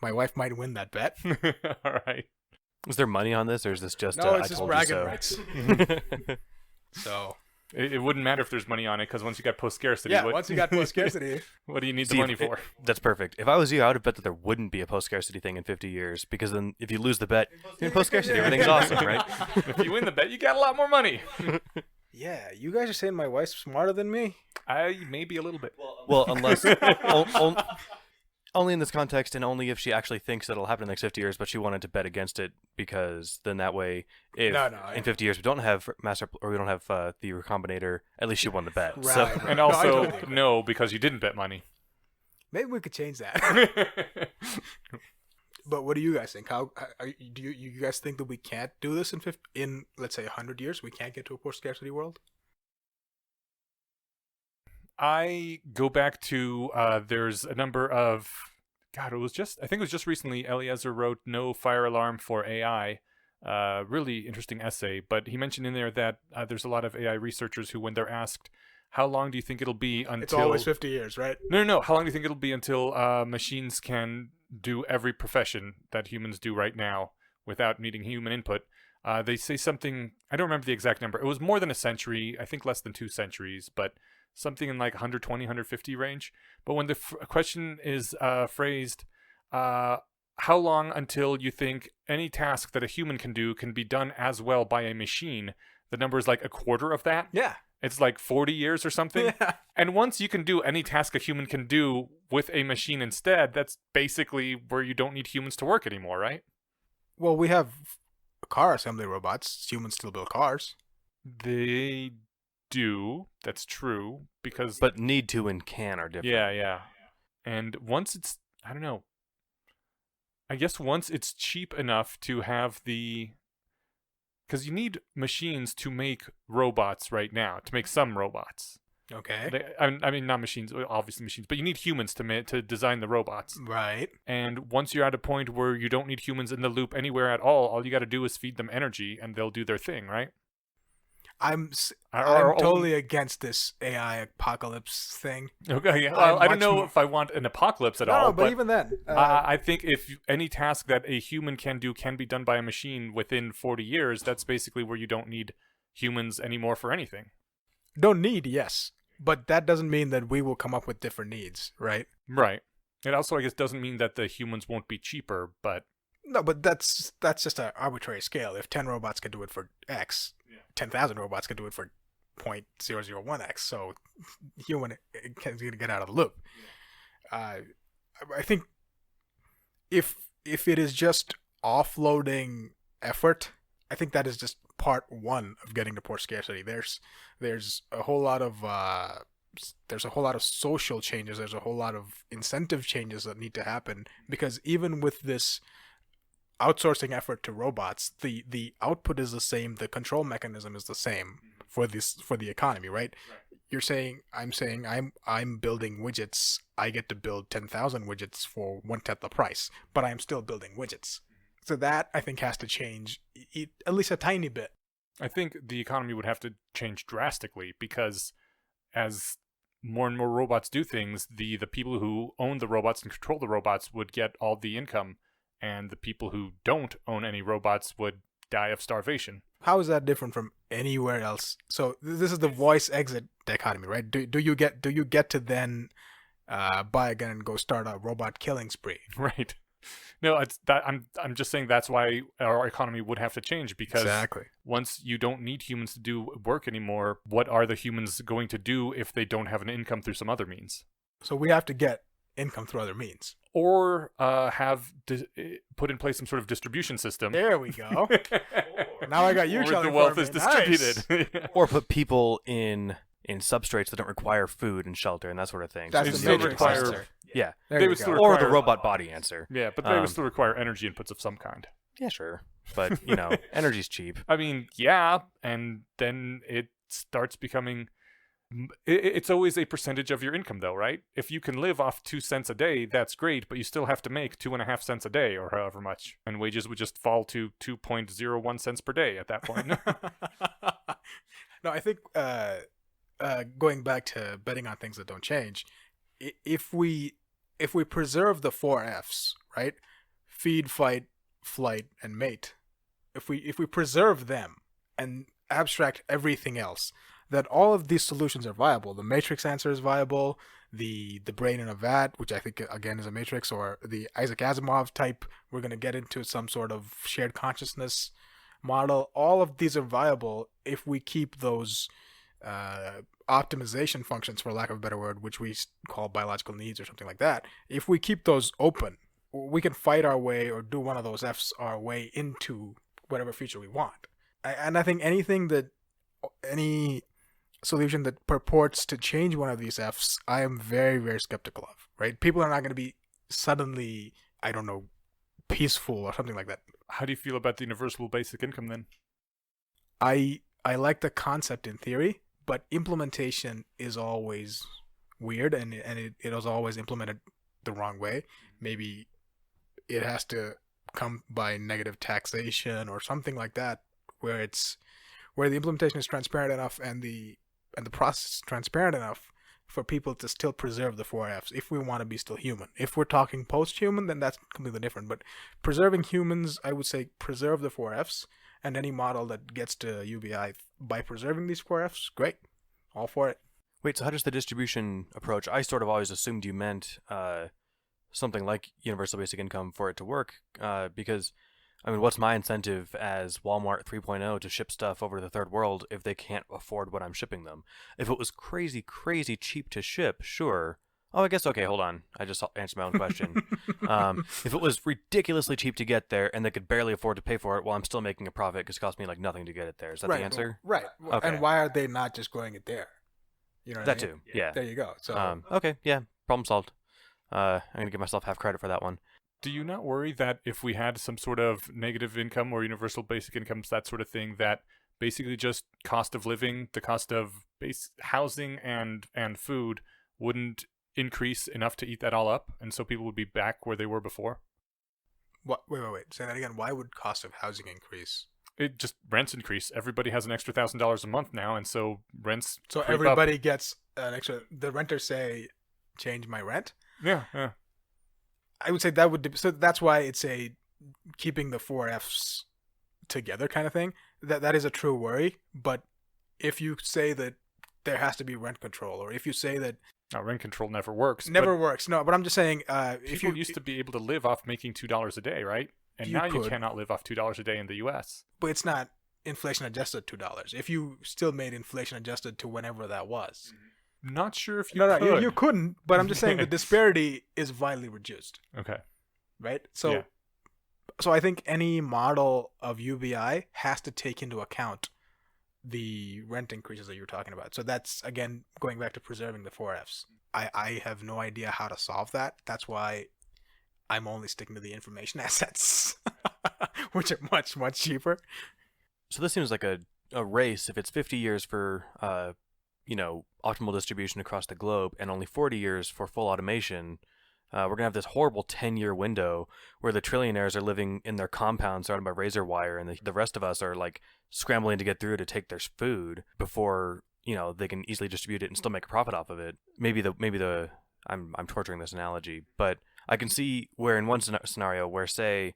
My wife might win that bet. All right. Is there money on this, or is this just No, it's I just told bragging you so? rights. So it wouldn't matter if there's money on it, because once you got post-scarcity... yeah, once you got post-scarcity... What do you need See, the money for? That's perfect. If I was you, I would have bet that there wouldn't be a post-scarcity thing in 50 years, because then if you lose the bet, you're in post-scarcity. Everything's awesome, right? If you win the bet, you got a lot more money. Yeah, you guys are saying my wife's smarter than me? Maybe a little bit. Well, unless... Only in this context, and only if she actually thinks that it'll happen in the next 50 years, but she wanted to bet against it, because then that way, if in 50 years we don't have we don't have the recombinator, at least she won the bet. Right, So, right. And also, no, because you didn't bet money. Maybe we could change that. But what do you guys think? Do you guys think that we can't do this in let's say 100 years? We can't get to a post-scarcity world? I go back to there's a number of God, I think it was just recently, Eliezer wrote No Fire Alarm for AI. Really interesting essay, but he mentioned in there that there's a lot of AI researchers who, when they're asked, how long do you think it'll be until... It's always 50 years, right? No. How long do you think it'll be until machines can do every profession that humans do right now without needing human input? They say something, I don't remember the exact number. It was more than a century, I think less than 2 centuries, but something in like 120, 150 range. But when the question is phrased, how long until you think any task that a human can do can be done as well by a machine? The number is like a quarter of that. Yeah. It's like 40 years or something. Yeah. And once you can do any task a human can do with a machine instead, that's basically where you don't need humans to work anymore, right? Well, we have car assembly robots. Humans still build cars. They do. That's true. Because... But need to and can are different. Yeah. And once it's... I don't know. I guess once it's cheap enough to have the... Because you need machines to make robots right now, to make some robots. Okay. I mean, not machines, obviously machines, but you need humans to design the robots. Right. And once you're at a point where you don't need humans in the loop anywhere at all you got to do is feed them energy, and they'll do their thing, right? I'm totally against this AI apocalypse thing. Okay, yeah. Well, I don't know if I want an apocalypse at all. No, but even then, I think if any task that a human can do can be done by a machine within 40 years, that's basically where you don't need humans anymore for anything. Don't need, yes, but that doesn't mean that we will come up with different needs, right? Right. It also, I guess, doesn't mean that the humans won't be cheaper, but... No, but that's just an arbitrary scale. If 10 robots can do it for X, 10,000 robots can do it for 0.001x. So human can get out of the loop. I think if it is just offloading effort, I think that is just part one of getting to poor scarcity. There's a whole lot of social changes. There's a whole lot of incentive changes that need to happen, because even with this outsourcing effort to robots, the output is the same, the control mechanism is the same for the economy, right? You're saying, I'm building widgets. I get to build 10,000 widgets for 1/10 the price, but I'm still building widgets. So that, I think, has to change at least a tiny bit. I think the economy would have to change drastically, because as more and more robots do things, the people who own the robots and control the robots would get all the income, and the people who don't own any robots would die of starvation. How is that different from anywhere else? So this is the voice exit dichotomy, right? Do you get to then buy a gun and go start a robot killing spree? Right. No, it's that I'm just saying that's why our economy would have to change, because exactly. Once you don't need humans to do work anymore, what are the humans going to do if they don't have an income through some other means? So we have to get income through other means. Or put in place some sort of distribution system. There we go. Now I got you. Where the wealth is distributed. Nice. Or put people in substrates that don't require food and shelter and that sort of thing. That's so the Matrix require, answer. Yeah. They would still Or require, the robot body answer. Yeah, but they would still require energy inputs of some kind. Yeah, sure. But, energy's cheap. I mean, yeah, and then it starts becoming... It's always a percentage of your income, though, right? If you can live off 2 cents a day, that's great, but you still have to make 2.5 cents a day, or however much, and wages would just fall to 2.01 cents per day at that point. No, I think going back to betting on things that don't change, if we preserve the 4 Fs, right? Feed, fight, flight, and mate. If we preserve them and abstract everything else, that all of these solutions are viable. The matrix answer is viable. The brain in a vat, which I think again is a matrix, or the Isaac Asimov type, we're going to get into some sort of shared consciousness model. All of these are viable if we keep those optimization functions, for lack of a better word, which we call biological needs or something like that. If we keep those open, we can fight our way or do one of those Fs our way into whatever future we want. And I think any solution that purports to change one of these Fs, I am very, very skeptical of, right? People are not going to be suddenly, I don't know, peaceful or something like that. How do you feel about the universal basic income then? I like the concept in theory, but implementation is always weird, and it is always implemented the wrong way. Maybe it has to come by negative taxation or something like that, where the implementation is transparent enough and the process is transparent enough for people to still preserve the 4Fs if we want to be still human. If we're talking post-human, then that's completely different. But preserving humans, I would say preserve the 4Fs, and any model that gets to UBI by preserving these 4Fs, great. All for it. Wait, so how does the distribution approach? I sort of always assumed you meant something like universal basic income for it to work, because, I mean, what's my incentive as Walmart 3.0 to ship stuff over to the third world if they can't afford what I'm shipping them? If it was crazy, crazy cheap to ship, sure. Oh, I guess, okay, hold on. I just answered my own question. If it was ridiculously cheap to get there and they could barely afford to pay for it, well, I'm still making a profit because it cost me like nothing to get it there. Is that the answer? Right. Okay. And why are they not just growing it there? You know what That I mean? too, yeah. There you go. So Okay, yeah, problem solved. I'm going to give myself half credit for that one. Do you not worry that if we had some sort of negative income or universal basic incomes, that sort of thing, that basically just cost of living, the cost of base housing and food wouldn't increase enough to eat that all up, and so people would be back where they were before? what? Wait. Say that again. Why would cost of housing increase? It just rents increase. Everybody has an extra $1,000 a month now, and so rents. So creep everybody gets an extra. The renters say, "Change my rent." up. Yeah. I would say that would. So that's why it's a keeping the 4Fs together kind of thing. That is a true worry. But if you say that there has to be rent control, or if you say that Now, rent control never works. never works, no. But I'm just saying, if People you used to be able to live off making $2 a day, right? And You now you could. cannot live off $2 a day in the U.S. but it's not inflation adjusted $2. If you still made inflation adjusted to whenever that was, Not sure if you no, could. you couldn't. But I'm just saying the disparity is vitally reduced, Okay. right? So, Yeah. so I think any model of UBI has to take into account the rent increases that you're talking about. So that's again going back to preserving the 4Fs. I have no idea how to solve that. That's why I'm only sticking to the information assets, which are much, much cheaper. So this seems like a race. If it's 50 years for optimal distribution across the globe and only 40 years for full automation, we're gonna have this horrible 10-year window where the trillionaires are living in their compounds surrounded by razor wire, and the rest of us are like scrambling to get through to take their food before they can easily distribute it and still make a profit off of it. Maybe I'm torturing this analogy, but I can see where in one scenario where, say,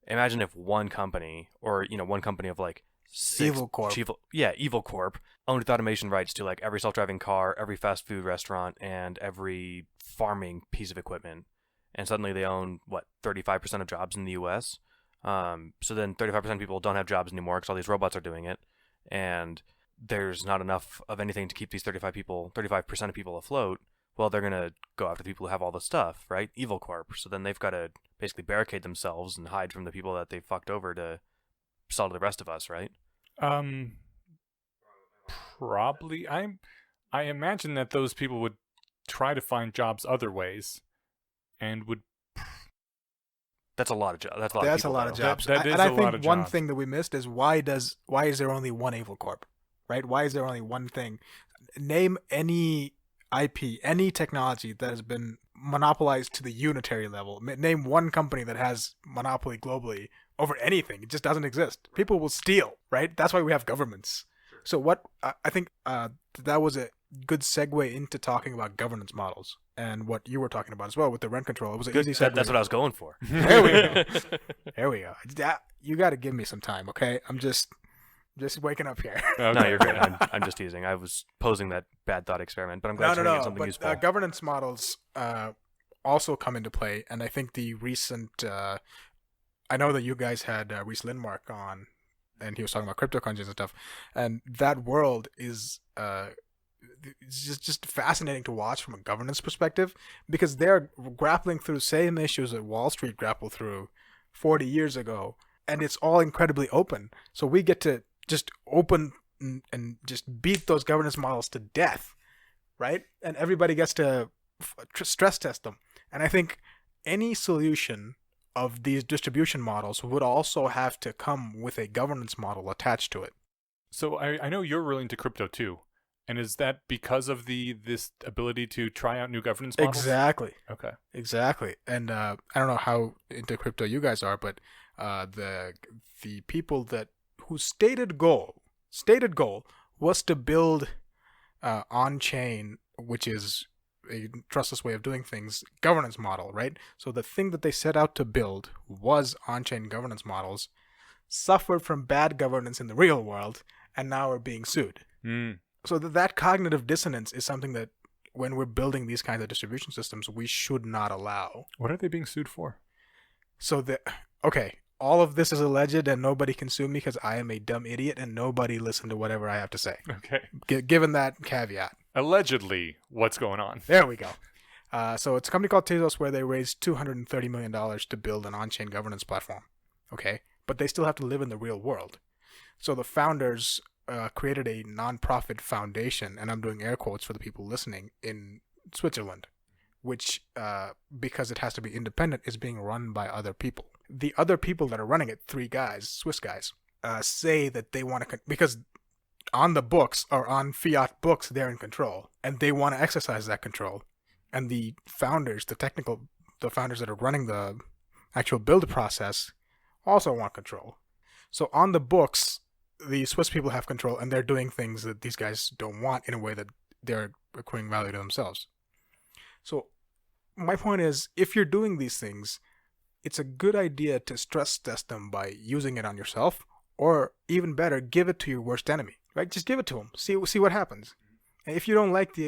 imagine if one company, or one company of like six Evil Corp. Evil Corp owned automation rights to like every self-driving car, every fast food restaurant, and every farming piece of equipment, and suddenly they own 35% of jobs in the U.S. So then 35% of people don't have jobs anymore because all these robots are doing it, and there's not enough of anything to keep these 35% of people afloat. Well, they're gonna go after the people who have all the stuff, right? Evil Corp. So then they've got to basically barricade themselves and hide from the people that they fucked over to sell to the rest of us, right? Probably. I imagine that those people would try to find jobs other ways, and would. That's a lot of jobs. That's That's a a lot lot of of people, jobs. That is And I a think lot of one jobs. thing that we missed is why is there only one Evil Corp, right? Why is there only one thing? Name any IP, any technology that has been monopolized to the unitary level. Name one company that has monopoly globally over anything. It just doesn't exist. People will steal, right? That's why we have governments. So what I think that was a good segue into talking about governance models and what you were talking about as well with the rent control. It was an easy segue. That's what I was going for. There we go. There we go. You got to give me some time, okay? I'm just waking up here. No, you're good. I'm just teasing. I was posing that bad thought experiment, but I'm glad you're getting something But useful. governance models also come into play, and I think the recent. I know that you guys had Reese Lindmark on, and he was talking about cryptocurrencies and stuff, and that world is it's just fascinating to watch from a governance perspective because they're grappling through the same issues that Wall Street grappled through 40 years ago, and it's all incredibly open. So we get to just open and just beat those governance models to death, right? And everybody gets to stress test them. And I think any solution of these distribution models would also have to come with a governance model attached to it. So I know you're really into crypto too. And is that because of this ability to try out new governance models? Exactly. Okay. Exactly. And I don't know how into crypto you guys are, but the people whose stated goal was to build on-chain, which is a trustless way of doing things, governance model, right? So the thing that they set out to build was on-chain governance models, suffered from bad governance in the real world, and now are being sued. So that cognitive dissonance is something that when we're building these kinds of distribution systems, we should not allow. What are they being sued for? So okay, all of this is alleged and nobody can sue me because I am a dumb idiot and nobody listen to whatever I have to say. Okay. Given that caveat. Allegedly, what's going on? There we go. So it's a company called Tezos where they raised $230 million to build an on-chain governance platform. Okay? But they still have to live in the real world. So the founders created a non-profit foundation, and I'm doing air quotes for the people listening, in Switzerland, which, because it has to be independent, is being run by other people. The other people that are running it, 3 guys, Swiss guys, say that they want to, because on the books, or on fiat books, they're in control, and they want to exercise that control. And the founders, the founders that are running the actual build process also want control. So on the books, the Swiss people have control, and they're doing things that these guys don't want in a way that they're accruing value to themselves. So my point is, if you're doing these things, it's a good idea to stress test them by using it on yourself, or even better, give it to your worst enemy, right? Just give it to them. See what happens. And if you don't like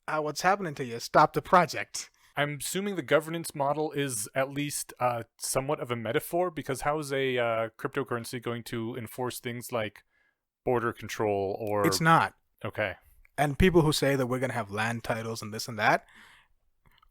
what's happening to you, stop the project. I'm assuming the governance model is at least somewhat of a metaphor, because how is a cryptocurrency going to enforce things like border control or... It's not. Okay. And people who say that we're going to have land titles and this and that,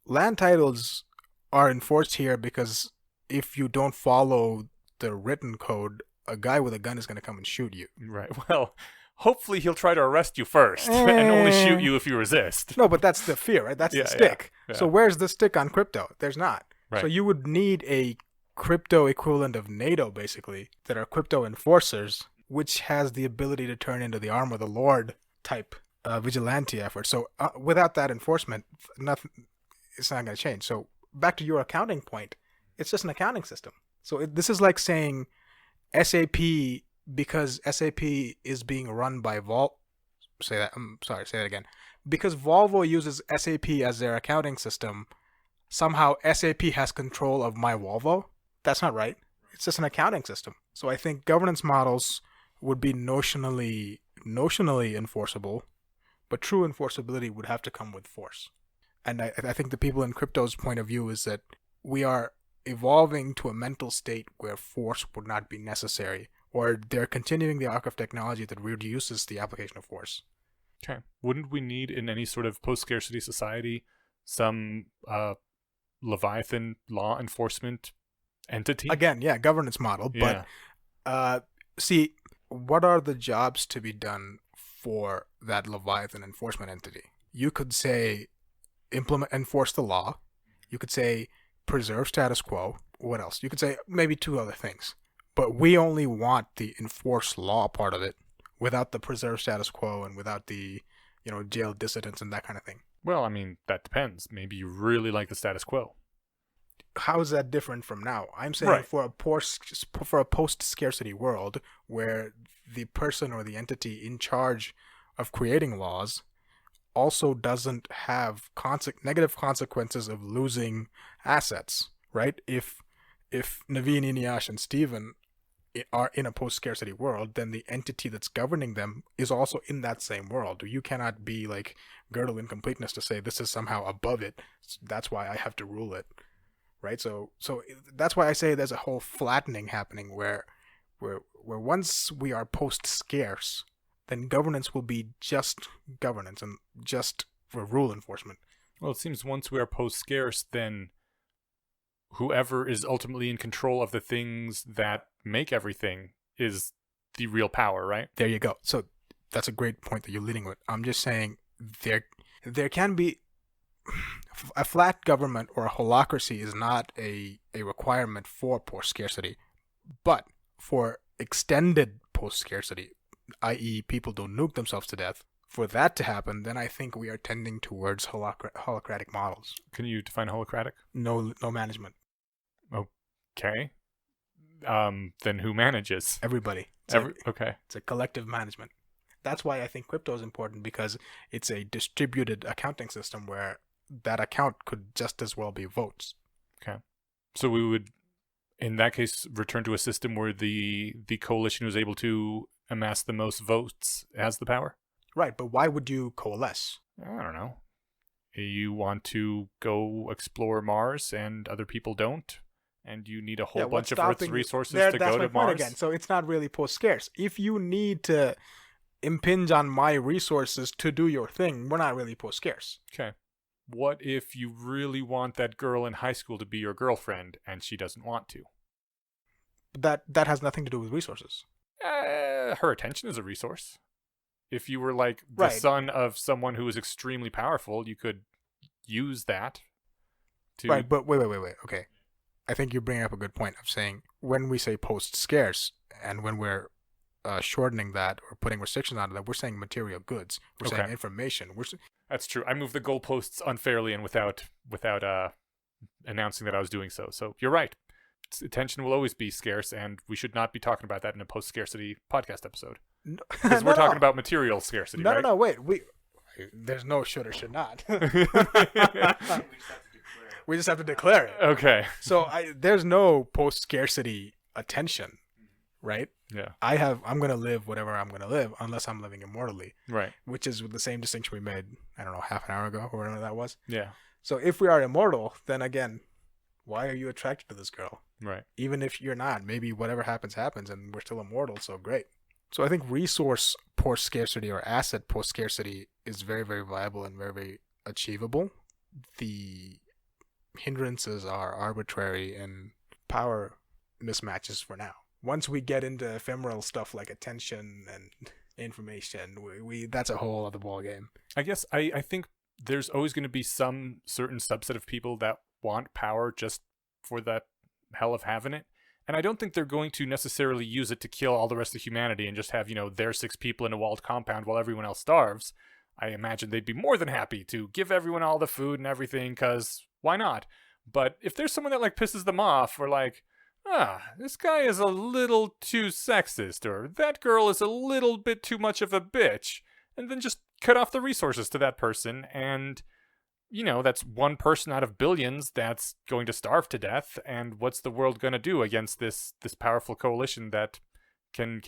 land titles are enforced here because if you don't follow the written code, a guy with a gun is going to come and shoot you. Right. Well, hopefully he'll try to arrest you first and only shoot you if you resist. No, but that's the fear, right? That's the stick. Yeah. So where's the stick on crypto? There's not. Right. So you would need a crypto equivalent of NATO, basically, that are crypto enforcers, which has the ability to turn into the arm of the Lord type vigilante effort. So without that enforcement, nothing. It's not going to change. So back to your accounting point, it's just an accounting system. So this is like saying SAP, because SAP is being run by say that again. Because Volvo uses SAP as their accounting system, somehow SAP has control of my Volvo. That's not right. It's just an accounting system. So I think governance models would be notionally enforceable, but true enforceability would have to come with force. And I think the people in crypto's point of view is that we are evolving to a mental state where force would not be necessary, or they're continuing the arc of technology that reduces the application of force. Okay. Wouldn't we need, in any sort of post-scarcity society, some Leviathan law enforcement entity? Again, yeah, governance model. Yeah. But see, what are the jobs to be done for that Leviathan enforcement entity? You could say enforce the law. You could say preserve status quo. What else? You could say maybe 2 other things. But we only want the enforce law part of it, without the preserve status quo and without the, jail dissidents and that kind of thing. Well, I mean, that depends. Maybe you really like the status quo. How is that different from now? I'm saying Right. for a post-scarcity world where the person or the entity in charge of creating laws also doesn't have negative consequences of losing assets, right? If Naveen, Inyash, and Steven are in a post-scarcity world, then the entity that's governing them is also in that same world. You cannot be like Gödel incompleteness to say this is somehow above it. That's why I have to rule it, right? So that's why I say there's a whole flattening happening where once we are post-scarce, then governance will be just governance and just for rule enforcement. Well, it seems once we are post-scarce, then whoever is ultimately in control of the things that make everything is the real power, right? There you go. So that's a great point that you're leading with. I'm just saying there can be a flat government or a holacracy is not a requirement for post-scarcity, but for extended post-scarcity, i.e. people don't nuke themselves to death For that to happen, then I think we are tending towards holocratic models. Can you define holocratic? No management. Okay. Then who manages? Everybody. Okay. It's a collective management. That's why I think crypto is important, because it's a distributed accounting system where that account could just as well be votes. Okay. So we would, in that case, return to a system where the coalition who's able to amass the most votes has the power? Right, but why would you coalesce? I don't know. You want to go explore Mars and other people don't, and you need a whole bunch of Earth's resources to go to Mars? Again. So it's not really post-scarce. If you need to impinge on my resources to do your thing, we're not really post-scarce. Okay. What if you really want that girl in high school to be your girlfriend and she doesn't want to? That has nothing to do with resources. Her attention is a resource. If you were like the son of someone who was extremely powerful, you could use that to... Right, but wait. Okay. I think you're bringing up a good point of saying when we say post-scarce and when we're shortening that or putting restrictions on that, we're saying material goods. We're saying information. That's true. I moved the goalposts unfairly and without announcing that I was doing so. So you're right. Attention will always be scarce, and we should not be talking about that in a post-scarcity podcast episode. Because we're talking about material scarcity, right? No, wait. There's no should or should not. We just have to declare it. Okay. So there's no post-scarcity attention, right? Yeah. I'm going to live whatever I'm going to live unless I'm living immortally. Right. Which is the same distinction we made, I don't know, half an hour ago or whatever that was. Yeah. So if we are immortal, then again, why are you attracted to this girl? Right. Even if you're not, maybe whatever happens and we're still immortal, so great. So I think resource post-scarcity or asset post-scarcity is very, very viable and very, very achievable. The hindrances are arbitrary and power mismatches for now. Once we get into ephemeral stuff like attention and information, we that's a whole other ballgame. I guess I think there's always going to be some certain subset of people that want power just for the hell of having it. And I don't think they're going to necessarily use it to kill all the rest of humanity and just have, their 6 people in a walled compound while everyone else starves. I imagine they'd be more than happy to give everyone all the food and everything, because why not? But if there's someone that pisses them off, or this guy is a little too sexist, or that girl is a little bit too much of a bitch, and then just cut off the resources to that person, and that's one person out of billions that's going to starve to death, and what's the world going to do against this powerful coalition that can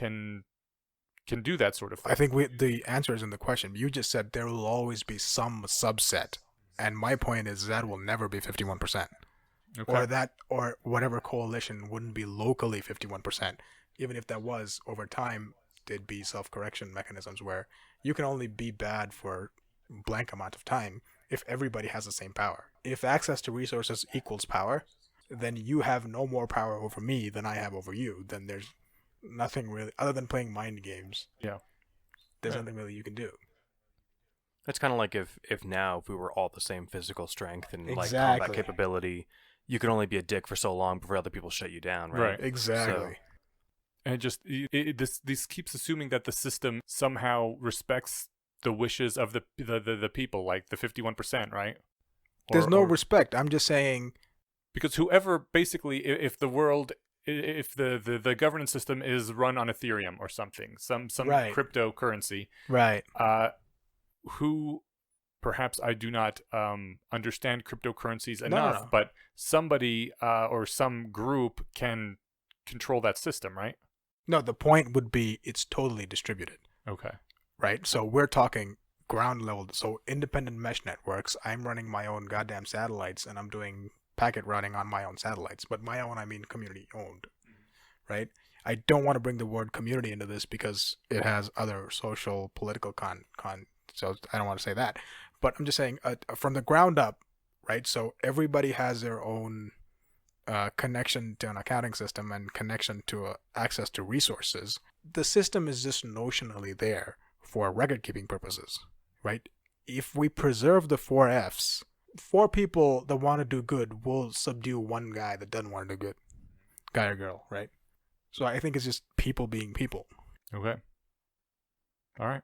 do that sort of thing? I think the answer is in the question. You just said there will always be some subset, and my point is that will never be 51%. Okay. Or whatever coalition wouldn't be locally 51%. Even if that was, over time, there'd be self-correction mechanisms where you can only be bad for a blank amount of time if everybody has the same power. If access to resources equals power, then you have no more power over me than I have over you. Then there's nothing really, other than playing mind games. Yeah. There's nothing really you can do. It's kind of like if we were all the same physical strength and exactly. combat capability, you can only be a dick for so long before other people shut you down, right? Right, exactly. And this keeps assuming that the system somehow respects the wishes of the people, like the 51%, right? There's no respect. I'm just saying, because whoever, basically, if the governance system is run on Ethereum or something, some right. cryptocurrency, right? Who, perhaps I do not understand cryptocurrencies enough, but somebody or some group can control that system, right? No, the point would be it's totally distributed. Okay. Right? So we're talking ground level. So independent mesh networks, I'm running my own goddamn satellites and I'm doing packet routing on my own satellites. But my own, I mean community owned. Right? I don't want to bring the word community into this because it has other social, political so I don't want to say that. But I'm just saying from the ground up, right? So everybody has their own connection to an accounting system and connection to access to resources. The system is just notionally there for record-keeping purposes, right? If we preserve the 4 Fs, 4 people that want to do good will subdue one guy that doesn't want to do good. Guy or girl, right? So I think it's just people being people. Okay. All right.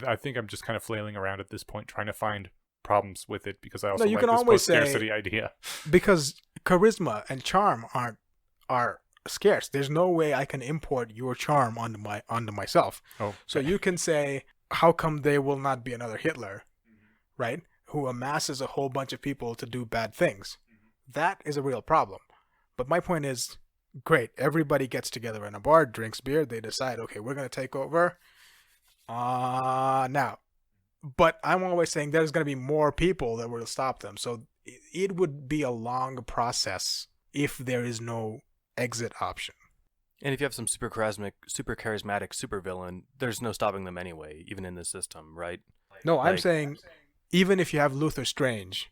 I think I'm just kind of flailing around at this point, trying to find problems with it because I also you like can this always say- post-scarcity idea. Because charisma and charm are scarce. There's no way I can import your charm onto myself. Oh, So you can say, how come there will not be another Hitler, right? Who amasses a whole bunch of people to do bad things. That is a real problem. But my point is, great, everybody gets together in a bar, drinks beer, they decide, okay, we're going to take over now. But I'm always saying there's going to be more people that will stop them. So it would be a long process if there is no exit option. And if you have some super charismatic supervillain, there's no stopping them anyway, even in this system, right? No, I'm Like- saying even if you have Luther Strange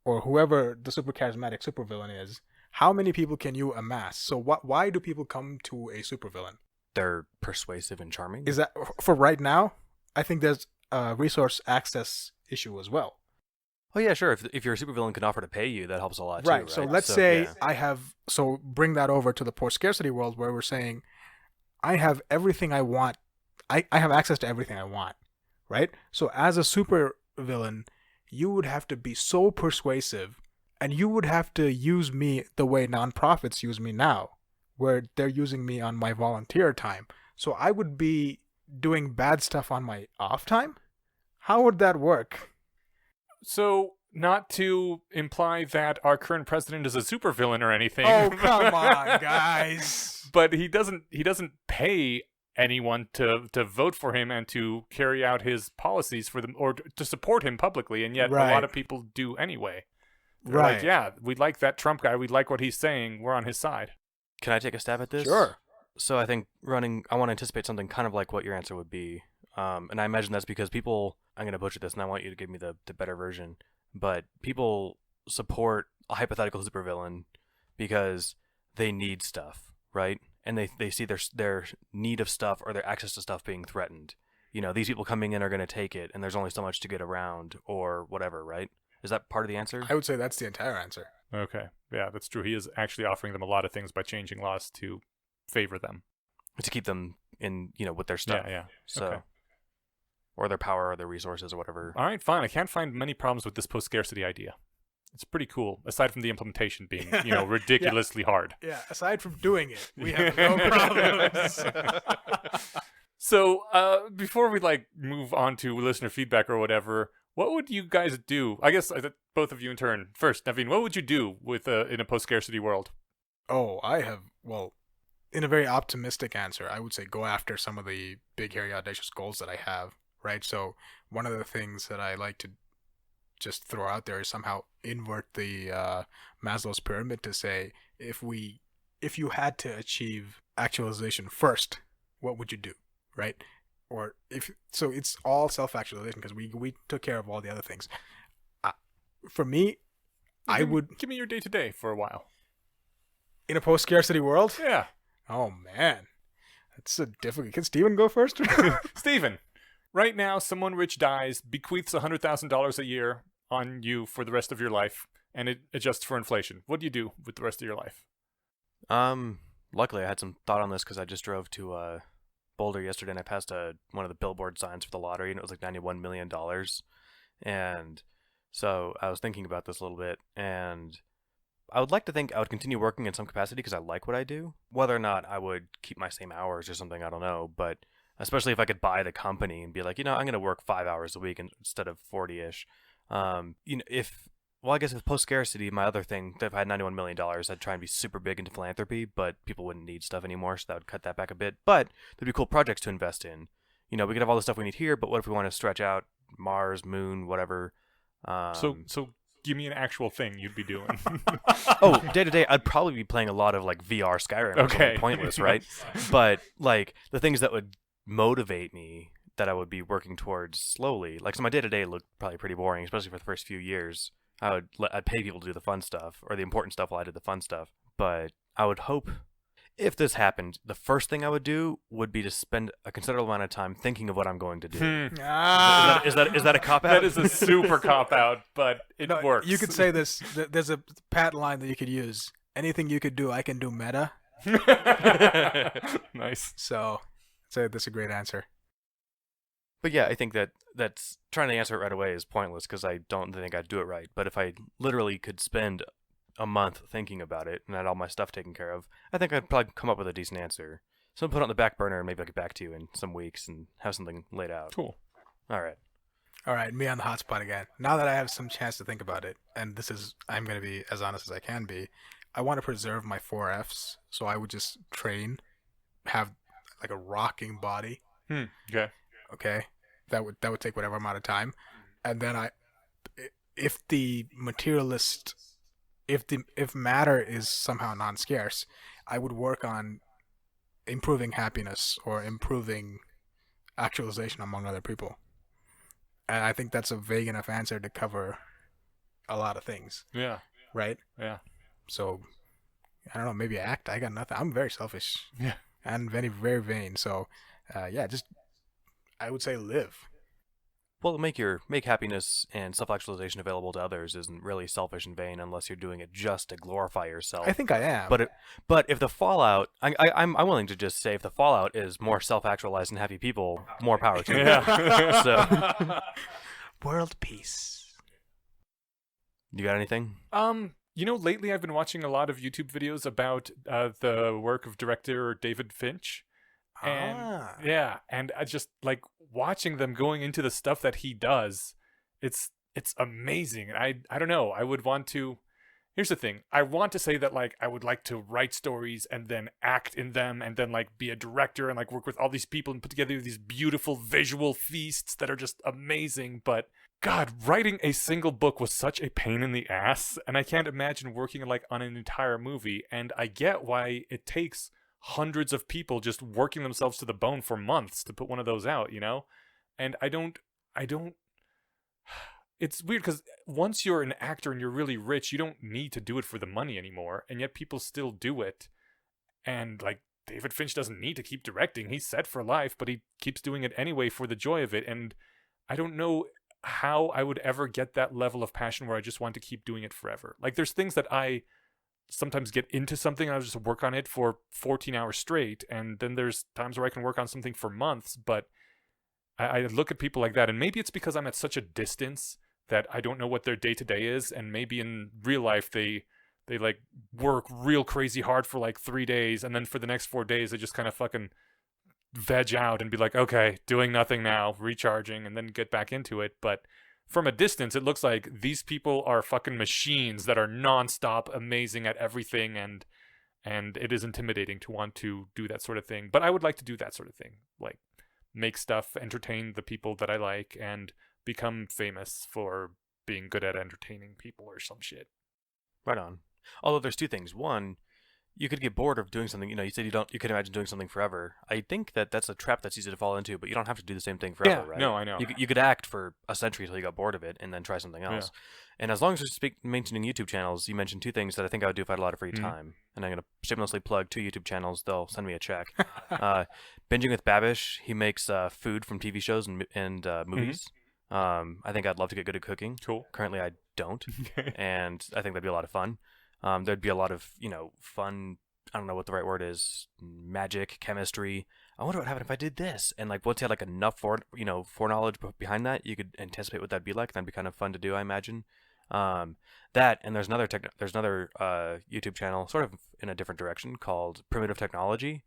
or whoever the super charismatic supervillain is, how many people can you amass? So why do people come to a supervillain? They're persuasive and charming. Is that for right now? I think there's a resource access issue as well. Oh yeah, sure. If your supervillain can offer to pay you, that helps a lot too. Right. Right. So let's say yeah. bring that over to the post-scarcity world where we're saying I have everything I want. I have access to everything I want. Right? So as a super villain, you would have to be so persuasive and you would have to use me the way nonprofits use me now, where they're using me on my volunteer time. So I would be doing bad stuff on my off time? How would that work? So, not to imply that our current president is a supervillain or anything. Oh, come on, guys. But he doesn't pay anyone to vote for him and to carry out his policies for them or to support him publicly, and yet a Right. lot of people do anyway. They're Right. like, yeah, we like that Trump guy. We like what he's saying. We're on his side. Can I take a stab at this? Sure. So I think I want to anticipate something kind of like what your answer would be. And I imagine that's because people, I'm going to butcher this and I want you to give me the better version, but people support a hypothetical supervillain because they need stuff, right? And they see their need of stuff or their access to stuff being threatened. You know, these people coming in are going to take it and there's only so much to get around or whatever, right? Is that part of the answer? I would say that's the entire answer. Okay. Yeah, that's true. He is actually offering them a lot of things by changing laws to favor them. To keep them in, with their stuff. Yeah. So, Okay. or their power or their resources or whatever. All right, fine. I can't find many problems with this post-scarcity idea. It's pretty cool, aside from the implementation being, ridiculously hard. Yeah, aside from doing it, we have no problems. So, before we move on to listener feedback or whatever, what would you guys do? I guess both of you in turn. First, Naveen, what would you do with in a post-scarcity world? Oh, in a very optimistic answer, I would say go after some of the big, hairy, audacious goals that I have, right? So one of the things that I like to just throw out there is somehow invert the Maslow's pyramid to say, if you had to achieve actualization first, what would you do, right? Or so it's all self-actualization because we took care of all the other things. For me, I would give me your day-to-day for a while. In a post-scarcity world? Yeah. Oh, man. That's a difficult... Can Steven go first? Steven, right now, someone rich dies, bequeaths $100,000 a year on you for the rest of your life, and it adjusts for inflation. What do you do with the rest of your life? Luckily, I had some thought on this because I just drove to Boulder yesterday, and I passed one of the billboard signs for the lottery, and it was like $91 million. And so I was thinking about this a little bit, and I would like to think I would continue working in some capacity because I like what I do. Whether or not I would keep my same hours or something, I don't know. But especially if I could buy the company and be like, I'm going to work 5 hours a week instead of 40-ish. I guess with post-scarcity, my other thing, if I had $91 million, I'd try and be super big into philanthropy, but people wouldn't need stuff anymore, so that would cut that back a bit. But there'd be cool projects to invest in. We could have all the stuff we need here, but what if we want to stretch out Mars, Moon, whatever? So give me an actual thing you'd be doing. Oh, day to day, I'd probably be playing a lot of VR Skyrim. Okay. Pointless, right? But the things that would motivate me that I would be working towards slowly, so my day to day looked probably pretty boring, especially for the first few years. I'd pay people to do the fun stuff or the important stuff while I did the fun stuff. But I would hope if this happened, the first thing I would do would be to spend a considerable amount of time thinking of what I'm going to do. Is that a cop out? That is a super cop out, but it works. You could say this. There's a pat line that you could use. Anything you could do, I can do meta. Nice. So, I'd say that's a great answer. But yeah, I think that's trying to answer it right away is pointless because I don't think I'd do it right. But if I literally could spend a month thinking about it and had all my stuff taken care of, I think I'd probably come up with a decent answer. So I'll put it on the back burner and maybe I'll get back to you in some weeks and have something laid out. Cool. All right. All right, me on the hotspot again. Now that I have some chance to think about it, and I'm going to be as honest as I can be, I want to preserve my 4Fs, so I would just train, have like a rocking body. Okay. Okay, that would take whatever amount of time, and then if the materialist, if matter is somehow non-scarce, I would work on improving happiness or improving actualization among other people. And I think that's a vague enough answer to cover a lot of things. Yeah. Right? Yeah. So, I don't know, maybe act. I got nothing. I'm very selfish. Yeah. And very, very vain. So, just, I would say live. Well, make happiness and self-actualization available to others isn't really selfish and vain unless you're doing it just to glorify yourself. I think I am. But if the fallout, I'm willing to just say if the fallout is more self-actualized and happy people, more power to you. Yeah. So, world peace. you got anything? Lately I've been watching a lot of YouTube videos about the work of director David Finch. And and I just like watching them going into the stuff that he does. It's amazing. And I don't know. I would want to. Here's the thing. I want to say that like I would like to write stories and then act in them and then like be a director and like work with all these people and put together these beautiful visual feasts that are just amazing. But God, writing a single book was such a pain in the ass, and I can't imagine working like on an entire movie. And I get why it takes hundreds of people just working themselves to the bone for months to put one of those out, And I don't it's weird because once you're an actor and you're really rich, you don't need to do it for the money anymore, and yet people still do it. And like David Finch doesn't need to keep directing. He's set for life, but he keeps doing it anyway for the joy of it. And I don't know how I would ever get that level of passion where I just want to keep doing it forever. Like there's things that I sometimes get into something and I'll just work on it for 14 hours straight, and then there's times where I can work on something for months. But I look at people like that, and maybe it's because I'm at such a distance that I don't know what their day-to-day is, and maybe in real life they like work real crazy hard for like 3 days, and then for the next 4 days they just kind of fucking veg out and be like, okay, doing nothing now, recharging, and then get back into it. But from a distance, it looks like these people are fucking machines that are nonstop amazing at everything, and it is intimidating to want to do that sort of thing. But I would like to do that sort of thing, like make stuff, entertain the people that I like, and become famous for being good at entertaining people or some shit. Right on. Although there's two things. One, you could get bored of doing something. You said you could imagine doing something forever. I think that's a trap that's easy to fall into, but you don't have to do the same thing forever, right? No, I know. You could act for a century until you got bored of it and then try something else. Yeah. And as long as you're mentioning YouTube channels, you mentioned two things that I think I would do if I had a lot of free time. And I'm going to shamelessly plug 2 YouTube channels. They'll send me a check. Binging with Babish. He makes food from TV shows and movies. I think I'd love to get good at cooking. Cool. Currently, I don't. And I think that'd be a lot of fun. There'd be a lot of, fun, I don't know what the right word is, magic, chemistry. I wonder what happened if I did this. And like once you had like enough foreknowledge behind that, you could anticipate what that'd be like. That'd be kind of fun to do, I imagine. That, and there's another YouTube channel sort of in a different direction called Primitive Technology,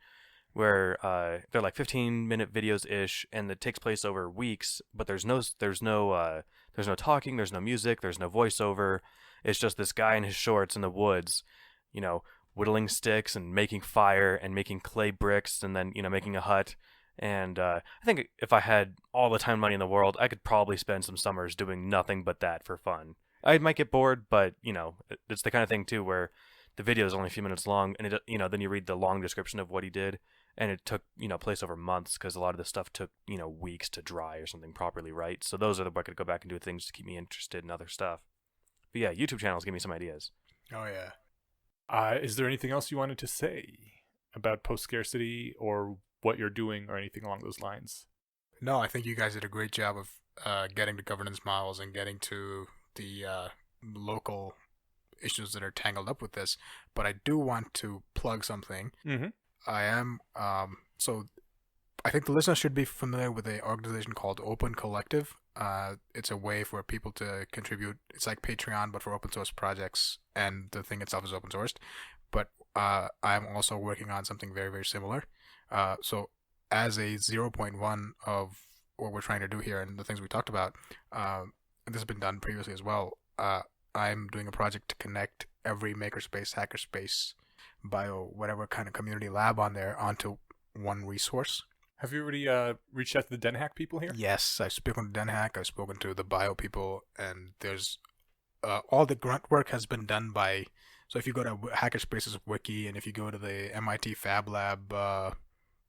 where they're like 15-minute videos-ish, and it takes place over weeks, but there's no talking, there's no music, there's no voiceover. It's just this guy in his shorts in the woods, whittling sticks and making fire and making clay bricks and then, making a hut. And I think if I had all the time and money in the world, I could probably spend some summers doing nothing but that for fun. I might get bored, but, it's the kind of thing, too, where the video is only a few minutes long, and then you read the long description of what he did, and it took, place over months, because a lot of the stuff took, weeks to dry or something properly, right? So those are the I could go back and do things to keep me interested in other stuff. But yeah, YouTube channels give me some ideas. Oh, yeah. Is there anything else you wanted to say about post-scarcity or what you're doing or anything along those lines? No, I think you guys did a great job of getting to governance models and getting to the local issues that are tangled up with this. But I do want to plug something. Mm-hmm. I am so I think the listeners should be familiar with an organization called Open Collective. It's a way for people to contribute. It's like Patreon, but for open source projects, and the thing itself is open sourced. But I'm also working on something very, very similar. So as a 0.1 of what we're trying to do here and the things we talked about, and this has been done previously as well, I'm doing a project to connect every makerspace, hackerspace, bio, whatever kind of community lab on there onto one resource. Have you already reached out to the Den Hack people here? Yes, I've spoken to Den Hack, I've spoken to the bio people, and there's all the grunt work has been done by. So if you go to Hackerspace's wiki, and if you go to the MIT Fab Lab,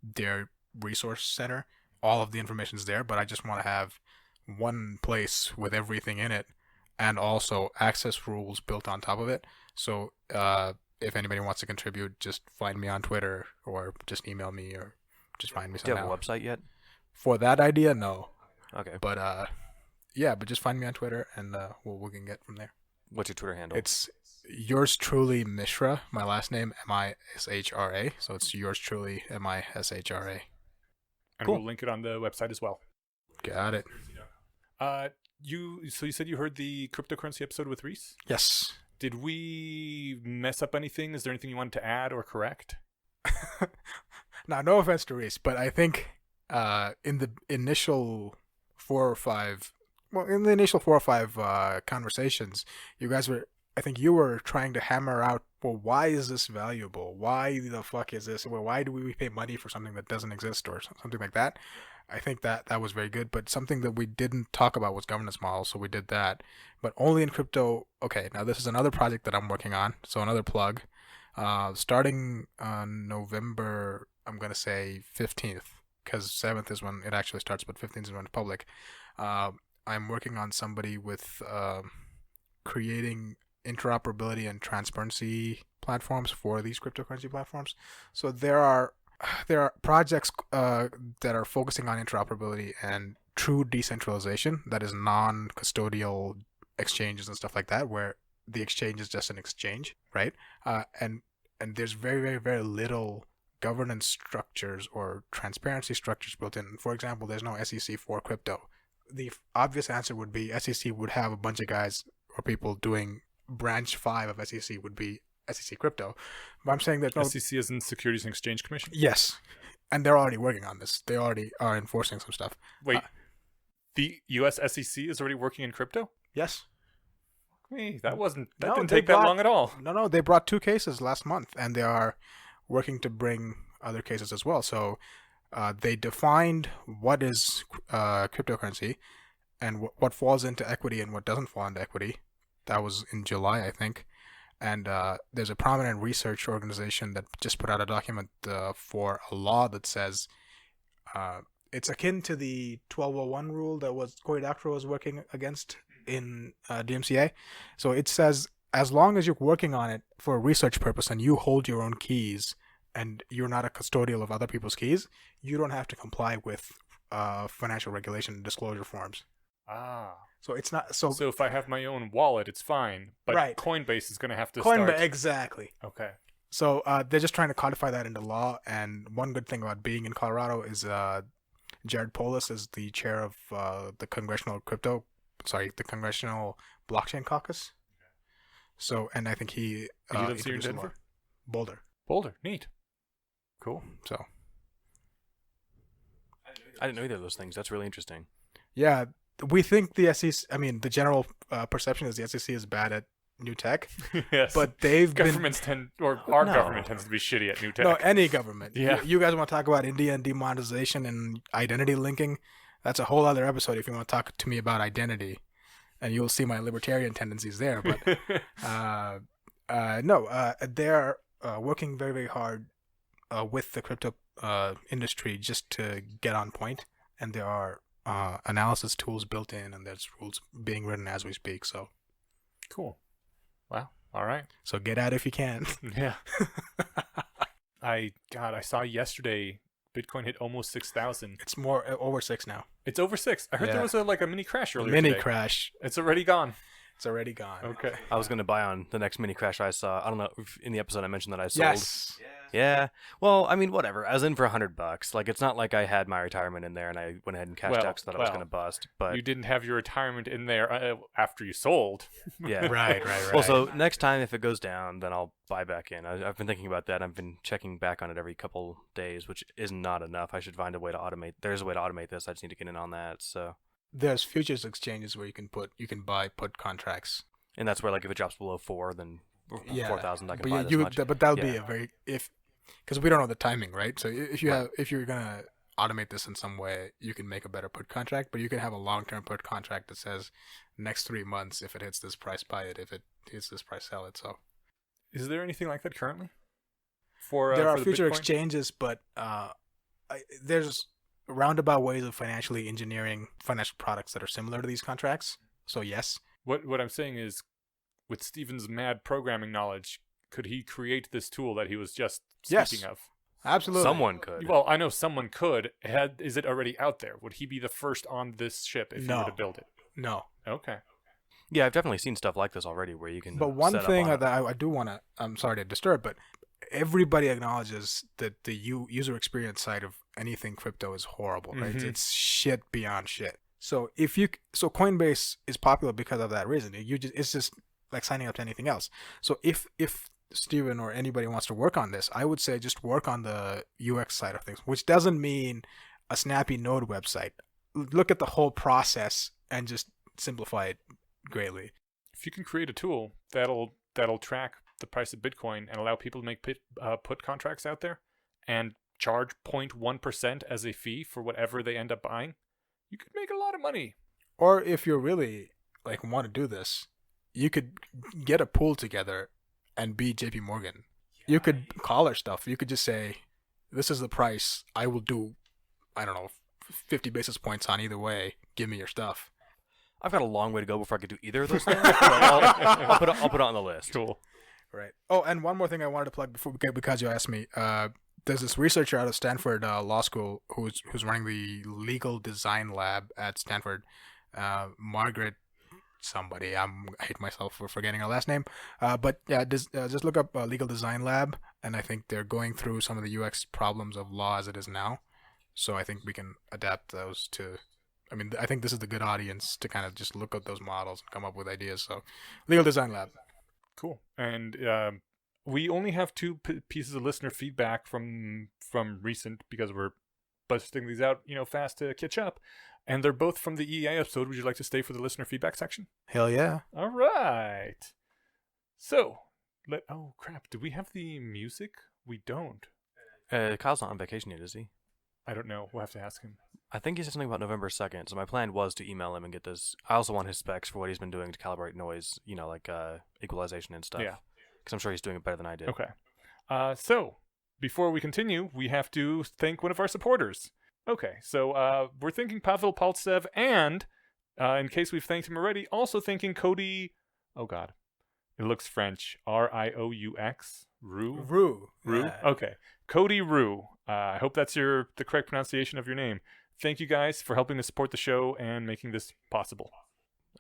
their resource center, all of the information's there. But I just want to have one place with everything in it, and also access rules built on top of it. So if anybody wants to contribute, just find me on Twitter or just email me or just find me somehow. Do you have a website yet? For that idea, no. Okay. But yeah, but just find me on Twitter and we can get from there. What's your Twitter handle? It's yours truly Mishra. My last name Mishra. So it's yours truly Mishra. And Cool. we'll link it on the website as well. Got it. You said you heard the cryptocurrency episode with Reese? Yes. Did we mess up anything? Is there anything you wanted to add or correct? Now, no offense to Reese, but I think in the initial 4 or 5 conversations, you guys were, I think you were trying to hammer out, well, why is this valuable? Why the fuck is this? Well, why do we pay money for something that doesn't exist or something like that? I think that was very good, but something that we didn't talk about was governance models, so we did that, but only in crypto. Okay, now this is another project that I'm working on, so another plug. Starting on November, I'm going to say 15th, because 7th is when it actually starts, but 15th is when it's public. I'm working on somebody with creating interoperability and transparency platforms for these cryptocurrency platforms. So there are projects that are focusing on interoperability and true decentralization, that is non-custodial exchanges and stuff like that, where the exchange is just an exchange, right? And there's very, very, very little governance structures or transparency structures built in. For example, there's no SEC for crypto. The obvious answer would be SEC would have a bunch of guys or people doing branch 5 of SEC would be SEC crypto. But I'm saying there's no... SEC is in Securities and Exchange Commission? Yes. And they're already working on this. They already are enforcing some stuff. Wait, the US SEC is already working in crypto? Yes. Hey, that No, didn't they take that brought- long at all. No, they brought 2 cases last month, and they are working to bring other cases as well. So they defined what is cryptocurrency and what falls into equity and what doesn't fall into equity. That was in July, I think. And there's a prominent research organization that just put out a document for a law that says it's akin to the 1201 rule that was Cory Doctorow was working against in DMCA. So it says as long as you're working on it for a research purpose and you hold your own keys and you're not a custodial of other people's keys, you don't have to comply with financial regulation and disclosure forms. Ah. So it's not So if I have my own wallet, it's fine. But Right. Coinbase is going to have to Coinbase, start. exactly. Okay. So they're just trying to codify that into law. And one good thing about being in Colorado is Jared Polis is the chair of the Congressional Blockchain Caucus. So, and I think he And he lives here in introduced a law. Denver? Boulder. Boulder. Neat. Cool. So I didn't know either of those things. That's really interesting. yeah, we think the SEC. I mean, the general perception is the SEC is bad at new tech, Yes. but they've been. Governments tend, or our No. government tends to be shitty at new tech. No, any government. Yeah. You guys want to talk about India and demonetization and identity linking? That's a whole other episode if you want to talk to me about identity. And you'll see my libertarian tendencies there. But they're working very, very hard with the crypto industry just to get on point. And there are analysis tools built in, and there's rules being written as we speak. So Cool. Wow. All right. so get at it if you can. Yeah. I saw yesterday Bitcoin hit almost 6,000. It's more over 6 now. It's over 6. I heard Yeah. there was a mini crash earlier Mini today. crash. It's already gone. It's already gone. Okay. I was going to buy on the next mini crash I saw. I don't know if in the episode I mentioned that I sold. Yes. Yeah. Well, I mean, whatever. I was in for $100. Like, it's not like I had my retirement in there and I went ahead and cashed out 'cause I thought I was going to bust. But You didn't have your retirement in there after you sold. yeah. Right. Well, so next time if it goes down, then I'll buy back in. I've been thinking about that. I've been checking back on it every couple days, which is not enough. I should find a way to automate. There's a way to automate this. I just need to get in on that. So. There's futures exchanges where you can buy put contracts. And that's where, like, if it drops below 4, then 4,000, I can but buy yeah, this much. but that'll be a very because we don't know the timing, right? So if you're gonna automate this in some way, you can make a better put contract, but you can have a long-term put contract that says next 3 months, if it hits this price, buy it. If it hits this price, sell it. So is there anything like that currently? There are for the future Bitcoin? exchanges, but there's roundabout ways of financially engineering financial products that are similar to these contracts. So yes. What I'm saying is, with Steven's mad programming knowledge, could he create this tool that he was just speaking of? Absolutely. Someone could. Well, I know someone could. Is it already out there? Would he be the first on this ship if he were to build it? No. Okay. Yeah, I've definitely seen stuff like this already where you can. But one set thing up that on it. I do want to, I'm sorry to disturb, but everybody acknowledges that the user experience side of anything crypto is horrible, right? Mhm. It's shit beyond shit. So so Coinbase is popular because of that reason. It's just like signing up to anything else. So if Steven or anybody wants to work on this, I would say just work on the UX side of things, which doesn't mean a snappy node website. Look at the whole process and just simplify it greatly. If you can create a tool that'll track the price of Bitcoin and allow people to make put contracts out there and charge 0.1% as a fee for whatever they end up buying, you could make a lot of money. Or if you're really like want to do this, you could get a pool together and be JP Morgan. You could collar stuff. You could just say, this is the price. I will do, I don't know, 50 basis points on either way. Give me your stuff. I've got a long way to go before I could do either of those things. But I'll put it on the list. Cool. Right. Oh, and one more thing I wanted to plug because you asked me. There's this researcher out of Stanford Law School who's running the legal design lab at Stanford. Margaret somebody. I hate myself for forgetting her last name. But yeah, just look up legal design lab, and I think they're going through some of the UX problems of law as it is now. So I think we can adapt those to. I mean, I think this is the good audience to kind of just look at those models and come up with ideas. So, legal design lab. Cool. And we only have two pieces of listener feedback from recent because we're busting these out, fast to catch up. And they're both from the EA episode. Would you like to stay for the listener feedback section? Hell yeah. All right. So, oh crap, do we have the music? We don't. Kyle's not on vacation yet, is he? I don't know. We'll have to ask him. I think he said something about November 2nd, so my plan was to email him and get this. I also want his specs for what he's been doing to calibrate noise, like equalization and stuff. Yeah. Because I'm sure he's doing it better than I did. Okay. So, before we continue, we have to thank one of our supporters. Okay, so we're thanking Pavel Paltsev and, in case we've thanked him already, also thanking Cody, oh god, it looks French, Rioux, Rue? Rue. Rue? Yeah. Okay. Cody Rue. I hope that's the correct pronunciation of your name. Thank you guys for helping to support the show and making this possible.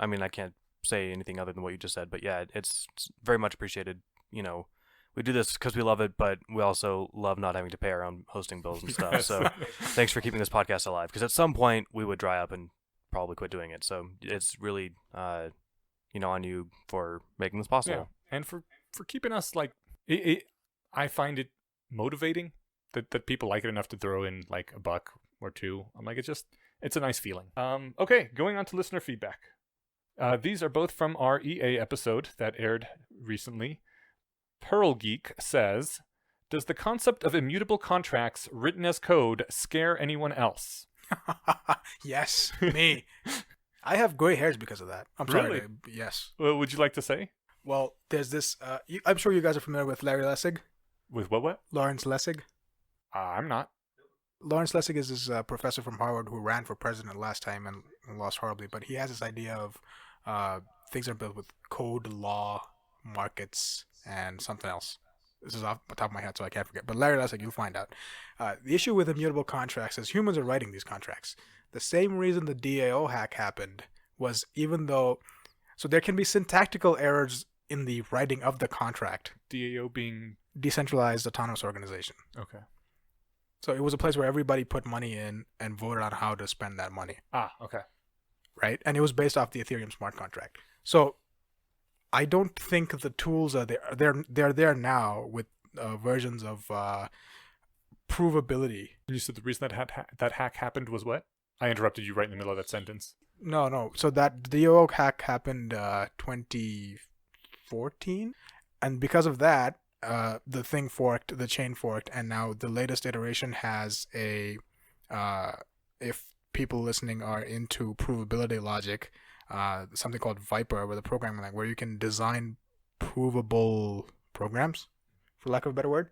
I mean, I can't say anything other than what you just said, but yeah, it's very much appreciated. We do this because we love it, but we also love not having to pay our own hosting bills and stuff. So thanks for keeping this podcast alive, because at some point we would dry up and probably quit doing it. So it's really, on you for making this possible. Yeah. And for keeping us I find it motivating that people like it enough to throw in like a buck or two. I'm like, it's a nice feeling. Okay, going on to listener feedback. These are both from our EA episode that aired recently. Pearl Geek says, does the concept of immutable contracts written as code scare anyone else? Yes, me. I have gray hairs because of that. I'm sorry. Really? Yes. What would you like to say? Well, there's this. I'm sure you guys are familiar with Larry Lessig. With what? Lawrence Lessig. I'm not. Lawrence Lessig is this professor from Harvard who ran for president last time and lost horribly. But he has this idea of things are built with code, law, markets, and something else. This is off the top of my head, so I can't forget. But Larry Lessig, you'll find out. The issue with immutable contracts is humans are writing these contracts. The same reason the DAO hack happened was so there can be syntactical errors in the writing of the contract. DAO being Decentralized Autonomous Organization. okay. So it was a place where everybody put money in and voted on how to spend that money. Okay. Right? And it was based off the Ethereum smart contract. So I don't think the tools are there. They're there now with versions of provability. You said the reason that hack happened was what? I interrupted you right in the middle of that sentence. No. So that DAO hack happened 2014, and because of that, the thing forked, the chain forked, and now the latest iteration has a. If people listening are into provability logic, something called Viper, with a programming language where you can design provable programs, for lack of a better word.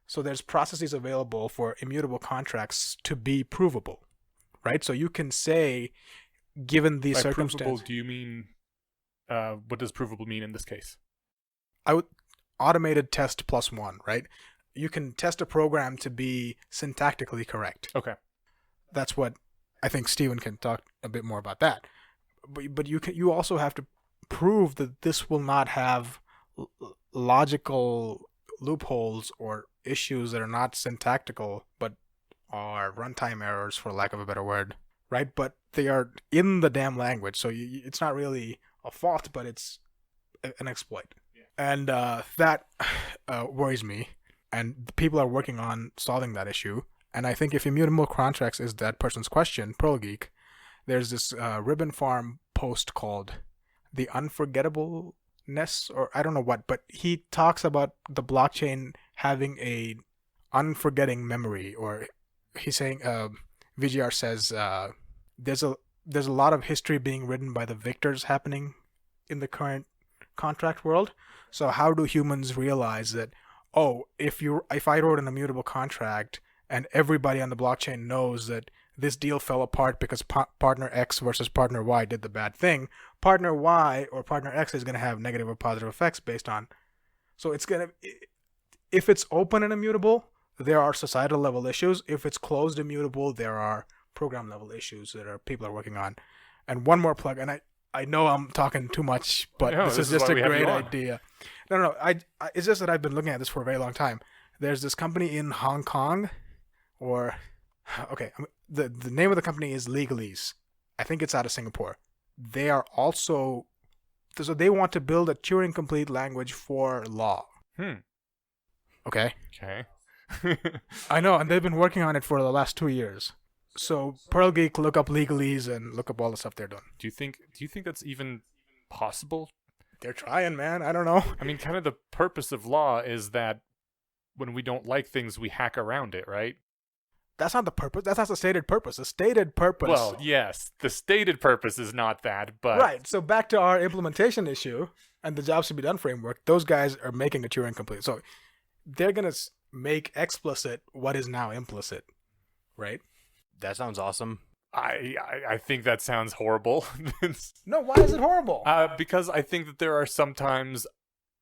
So there's processes available for immutable contracts to be provable, right? So you can say, given these circumstances... Provable, do you mean... what does provable mean in this case? Automated test plus one, right? You can test a program to be syntactically correct. Okay. That's what I think Steven can talk a bit more about that. But you also have to prove that this will not have logical loopholes or issues that are not syntactical but are runtime errors, for lack of a better word, right? But they are in the damn language, so it's not really a fault, but it's an exploit. Yeah. And that worries me, and people are working on solving that issue. And I think if immutable contracts is that person's question, Pearl Geek, there's this Ribbon Farm post called The Unforgettableness, or I don't know what, but he talks about the blockchain having a unforgetting memory, or he's saying, VGR says, there's a lot of history being written by the victors happening in the current contract world. So how do humans realize that, if I wrote an immutable contract and everybody on the blockchain knows that this deal fell apart because partner X versus partner Y did the bad thing, partner Y or partner X is going to have negative or positive effects based on. So it's going to, if it's open and immutable, there are societal level issues. If it's closed immutable, there are program level issues that people are working on. And one more plug, and I know I'm talking too much, but this is just a great idea. No. It's just that I've been looking at this for a very long time. There's this company in Hong Kong, the name of the company is Legalese. I think it's out of Singapore. They are also, so they want to build a Turing complete language for law. Okay. I know, and they've been working on it for the last 2 years. So Pearl Geek, look up Legalese and look up all the stuff they're doing. Do you think that's even possible? They're trying, man. I don't know. I mean, kind of the purpose of law is that when we don't like things, we hack around it, right? That's not the purpose. That's not the stated purpose. The stated purpose... Well, yes. The stated purpose is not that, but... Right. So back to our implementation issue and the jobs to be done framework, those guys are making the Turing complete. So they're going to make explicit what is now implicit, right? That sounds awesome. I think that sounds horrible. No, why is it horrible? Because I think that there are sometimes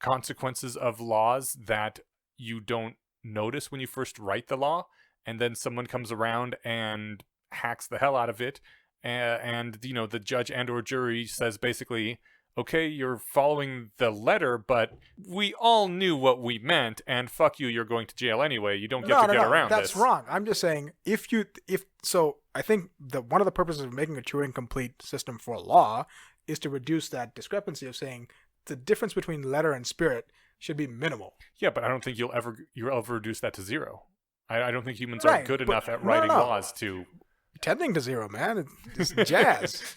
consequences of laws that you don't notice when you first write the law, and then someone comes around and hacks the hell out of it, and the judge and or jury says basically, okay, you're following the letter, but we all knew what we meant, and fuck you, you're going to jail anyway. You don't get to get around that's this. Wrong. I'm just saying, I think one of the purposes of making a Turing complete system for law is to reduce that discrepancy of saying the difference between letter and spirit should be minimal. Yeah, but I don't think you'll ever reduce that to zero. I don't think humans are good enough at writing laws to... Tending to zero, man. It's jazz.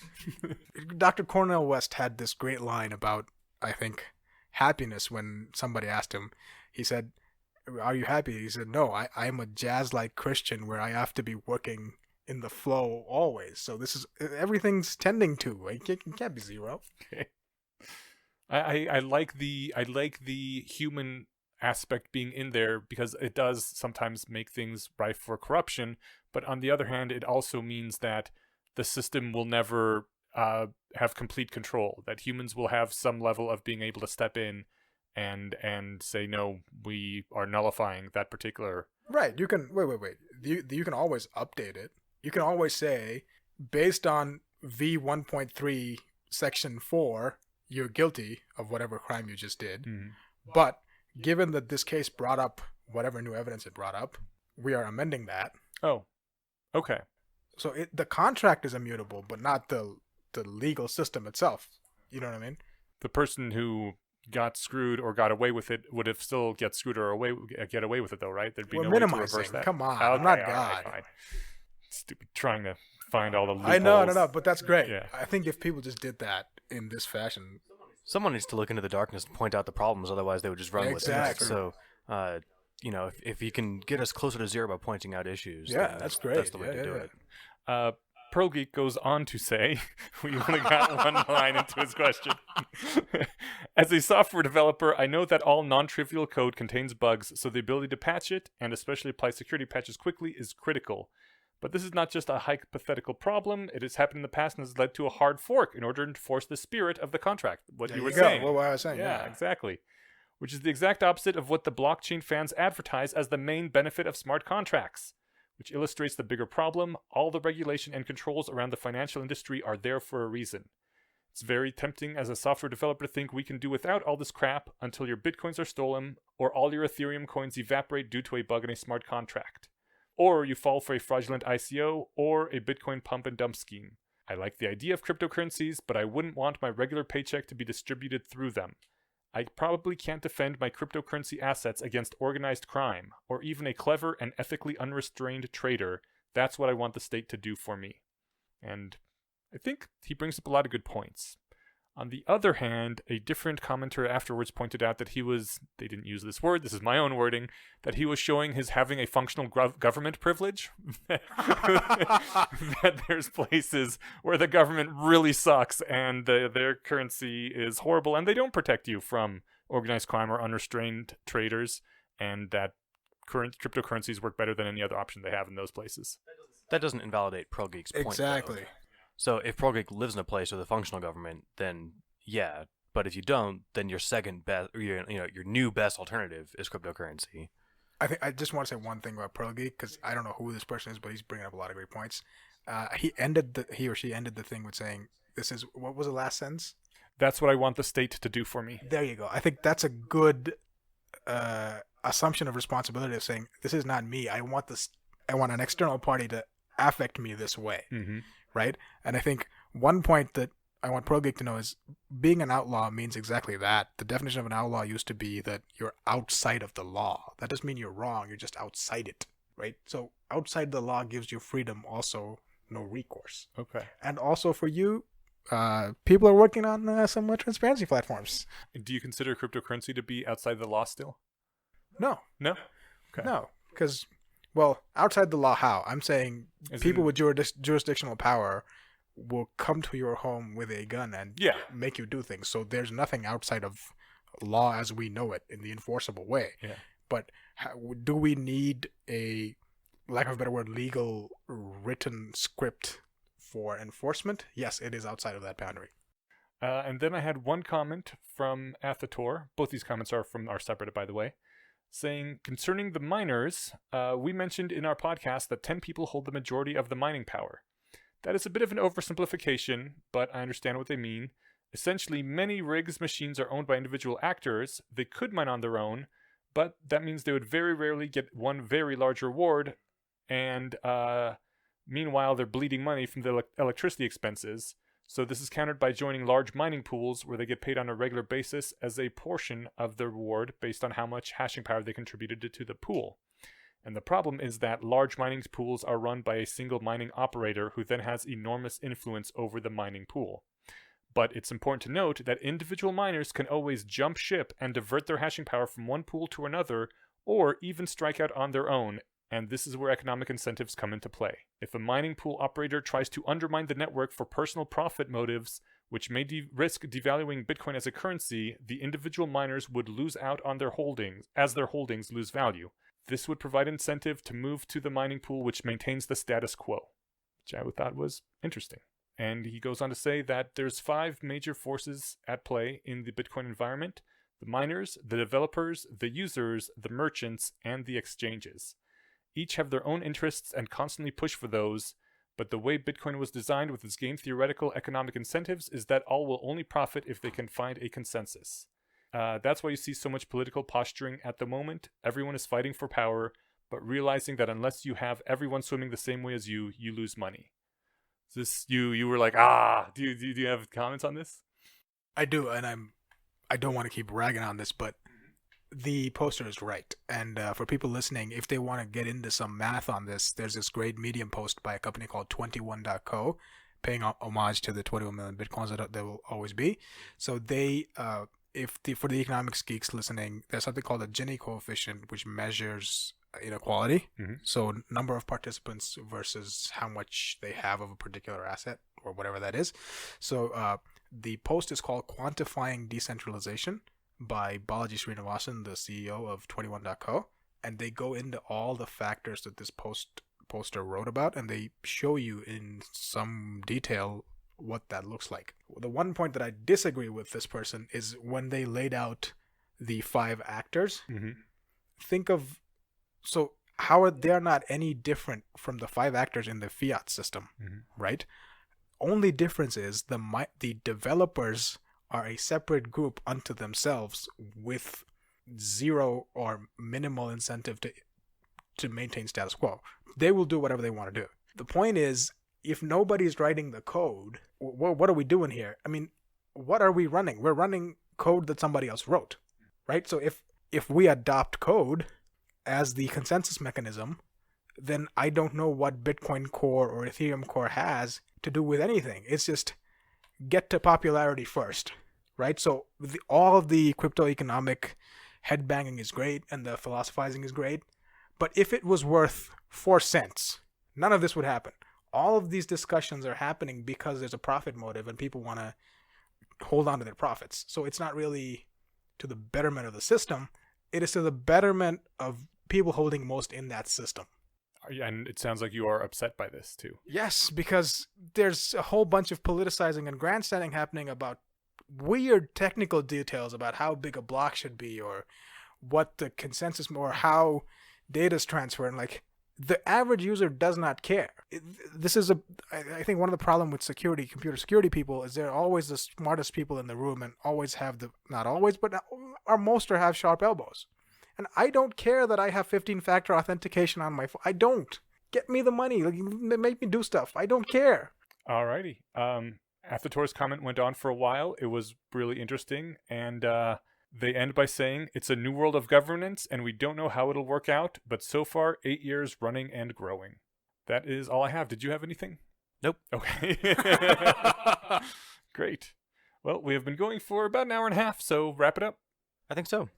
Dr. Cornel West had this great line about, I think, happiness when somebody asked him. He said, "Are you happy?" He said, "No, I'm a jazz-like Christian where I have to be working in the flow always. So this is, everything's tending to. It can't be zero." Okay. I like the human aspect being in there because it does sometimes make things rife for corruption, but on the other hand it also means that the system will never have complete control, that humans will have some level of being able to step in and say, no, we are nullifying that particular... Right, you can wait you can always update it. You can always say, based on v1.3 section 4, you're guilty of whatever crime you just did. Mhm. But given that this case brought up whatever new evidence it brought up, we are amending that. Oh, okay. So the contract is immutable, but not the legal system itself. You know what I mean? The person who got screwed or got away with it would have still get screwed or get away with it, though, right? There'd be We're no way to minimizing. reverse that. Come on, Okay, I'm not all God. right, fine. Stupid trying to find all the loopholes. I know, but that's great. Yeah. I think if people just did that in this fashion, Someone needs to look into the darkness and point out the problems. Otherwise, they would just run with Exactly. it. So, if you can get us closer to zero by pointing out issues, Yeah, then that's great. That's the way Yeah, to do yeah, it. Pearl Geek goes on to say, we only got one line into his question. As a software developer, I know that all non-trivial code contains bugs, so the ability to patch it, and especially apply security patches quickly, is critical. But this is not just a hypothetical problem. It has happened in the past and has led to a hard fork in order to enforce the spirit of the contract. What there you were go. saying. What I was saying. Yeah, Yeah. exactly. Which is the exact opposite of what the blockchain fans advertise as the main benefit of smart contracts. Which illustrates the bigger problem. All the regulation and controls around the financial industry are there for a reason. It's very tempting as a software developer to think we can do without all this crap until your bitcoins are stolen or all your Ethereum coins evaporate due to a bug in a smart contract. Or you fall for a fraudulent ICO or a Bitcoin pump and dump scheme. I like the idea of cryptocurrencies, but I wouldn't want my regular paycheck to be distributed through them. I probably can't defend my cryptocurrency assets against organized crime, or even a clever and ethically unrestrained trader. That's what I want the state to do for me. And I think he brings up a lot of good points. On the other hand, a different commenter afterwards pointed out that they didn't use this word, this is my own wording, that he was showing his having a functional government privilege. That there's places where the government really sucks and their currency is horrible and they don't protect you from organized crime or unrestrained traders, and that current cryptocurrencies work better than any other option they have in those places. That doesn't invalidate Pearl Geek's point. Exactly. Though. So if Pearl Geek lives in a place with a functional government, then yeah. But if you don't, then your second best, your new best alternative is cryptocurrency. I just want to say one thing about Pearl Geek because I don't know who this person is, but he's bringing up a lot of great points. He or she ended the thing with saying, "This is what was the last sentence." That's what I want the state to do for me. There you go. I think that's a good assumption of responsibility of saying, "This is not me. I want an external party to affect me this way." Mm-hmm. Right? And I think one point that I want Pearl Geek to know is being an outlaw means exactly that. The definition of an outlaw used to be that you're outside of the law. That doesn't mean you're wrong, you're just outside it, right? So outside the law gives you freedom, also no recourse. Okay. And also for you, people are working on some transparency platforms. Do you consider cryptocurrency to be outside the law still? No. No? Okay. No, because, well, outside the law how? I'm saying people with jurisdictional power will come to your home with a gun and make you do things. So there's nothing outside of law as we know it in the enforceable way. Yeah. But do we need a, lack of a better word, legal written script for enforcement? Yes, it is outside of that boundary. And then I had one comment from Athator. Both these comments are from our subreddit, by the way, saying, concerning the miners, we mentioned in our podcast that 10 people hold the majority of the mining power. That is a bit of an oversimplification, but I understand what they mean. Essentially, many rigs machines are owned by individual actors. They could mine on their own, but that means they would very rarely get one very large reward, and meanwhile they're bleeding money from the electricity expenses. So this is countered by joining large mining pools where they get paid on a regular basis as a portion of the reward based on how much hashing power they contributed to the pool. And the problem is that large mining pools are run by a single mining operator who then has enormous influence over the mining pool. But it's important to note that individual miners can always jump ship and divert their hashing power from one pool to another, or even strike out on their own, and this is where economic incentives come into play. If a mining pool operator tries to undermine the network for personal profit motives, which may risk devaluing Bitcoin as a currency, the individual miners would lose out on their holdings, as their holdings lose value. This would provide incentive to move to the mining pool which maintains the status quo, which I thought was interesting. And he goes on to say that there's 5 major forces at play in the Bitcoin environment: the miners, the developers, the users, the merchants, and the exchanges. Each have their own interests and constantly push for those, But the way Bitcoin was designed with its game theoretical economic incentives is that all will only profit if they can find a consensus. That's why you see so much political posturing at the moment. Everyone is fighting for power, but realizing that unless you have everyone swimming the same way as you lose money. Is this you were like, do you have comments on this? I do, and I don't want to keep ragging on this, but the poster is right. And for people listening, if they want to get into some math on this, there's this great Medium post by a company called 21.co, paying homage to the 21 million bitcoins that there will always be. So they, for the economics geeks listening, there's something called a Gini coefficient, which measures inequality. Mm-hmm. So number of participants versus how much they have of a particular asset or whatever that is. So the post is called Quantifying Decentralization by Balaji Srinivasan, the CEO of 21.co, and they go into all the factors that this poster wrote about, and they show you in some detail what that looks like. The one point that I disagree with this person is when they laid out the 5 actors. Mm-hmm. Think of, so how they're not any different from the 5 actors in the fiat system, right? Only difference is the developers are a separate group unto themselves with zero or minimal incentive to maintain status quo. They will do whatever they want to do. The point is, if nobody's writing the code, what are we doing here? I mean, what are we running? We're running code that somebody else wrote, right? So if we adopt code as the consensus mechanism, then I don't know what Bitcoin Core or Ethereum Core has to do with anything. It's just get to popularity first, right? So all of the crypto economic headbanging is great and the philosophizing is great, but if it was worth 4 cents, none of this would happen. All of these discussions are happening because there's a profit motive and people want to hold on to their profits. So it's not really to the betterment of the system. It is to the betterment of people holding most in that system. And it sounds like you are upset by this too. Yes, because there's a whole bunch of politicizing and grandstanding happening about weird technical details about how big a block should be or what the consensus or how data's transferred. And like, the average user does not care. I think one of the problem with computer security people is they're always the smartest people in the room and always have not always, but most have sharp elbows. And I don't care that I have 15-factor authentication on my phone. I don't. Get me the money. Like, make me do stuff. I don't care. Alrighty. Athatore's comment went on for a while. It was really interesting. And they end by saying, it's a new world of governance, and we don't know how it'll work out, but so far, 8 years running and growing. That is all I have. Did you have anything? Nope. Okay. Great. Well, we have been going for about an hour and a half, so wrap it up. I think so.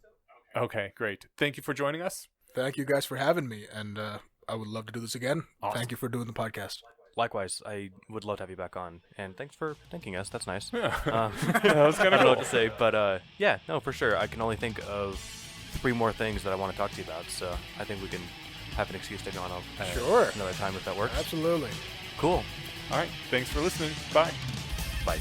Okay, great. Thank you for joining us. Thank you guys for having me, and I would love to do this again. Awesome. Thank you for doing the podcast. Likewise, I would love to have you back on, and thanks for thanking us. That's nice. That was kind I of don't know cool. what to say, but yeah, no, for sure. I can only think of 3 more things that I want to talk to you about, so I think we can have an excuse to go on Sure. another time if that works. Absolutely. Cool. All right. Thanks for listening. Bye. Bye.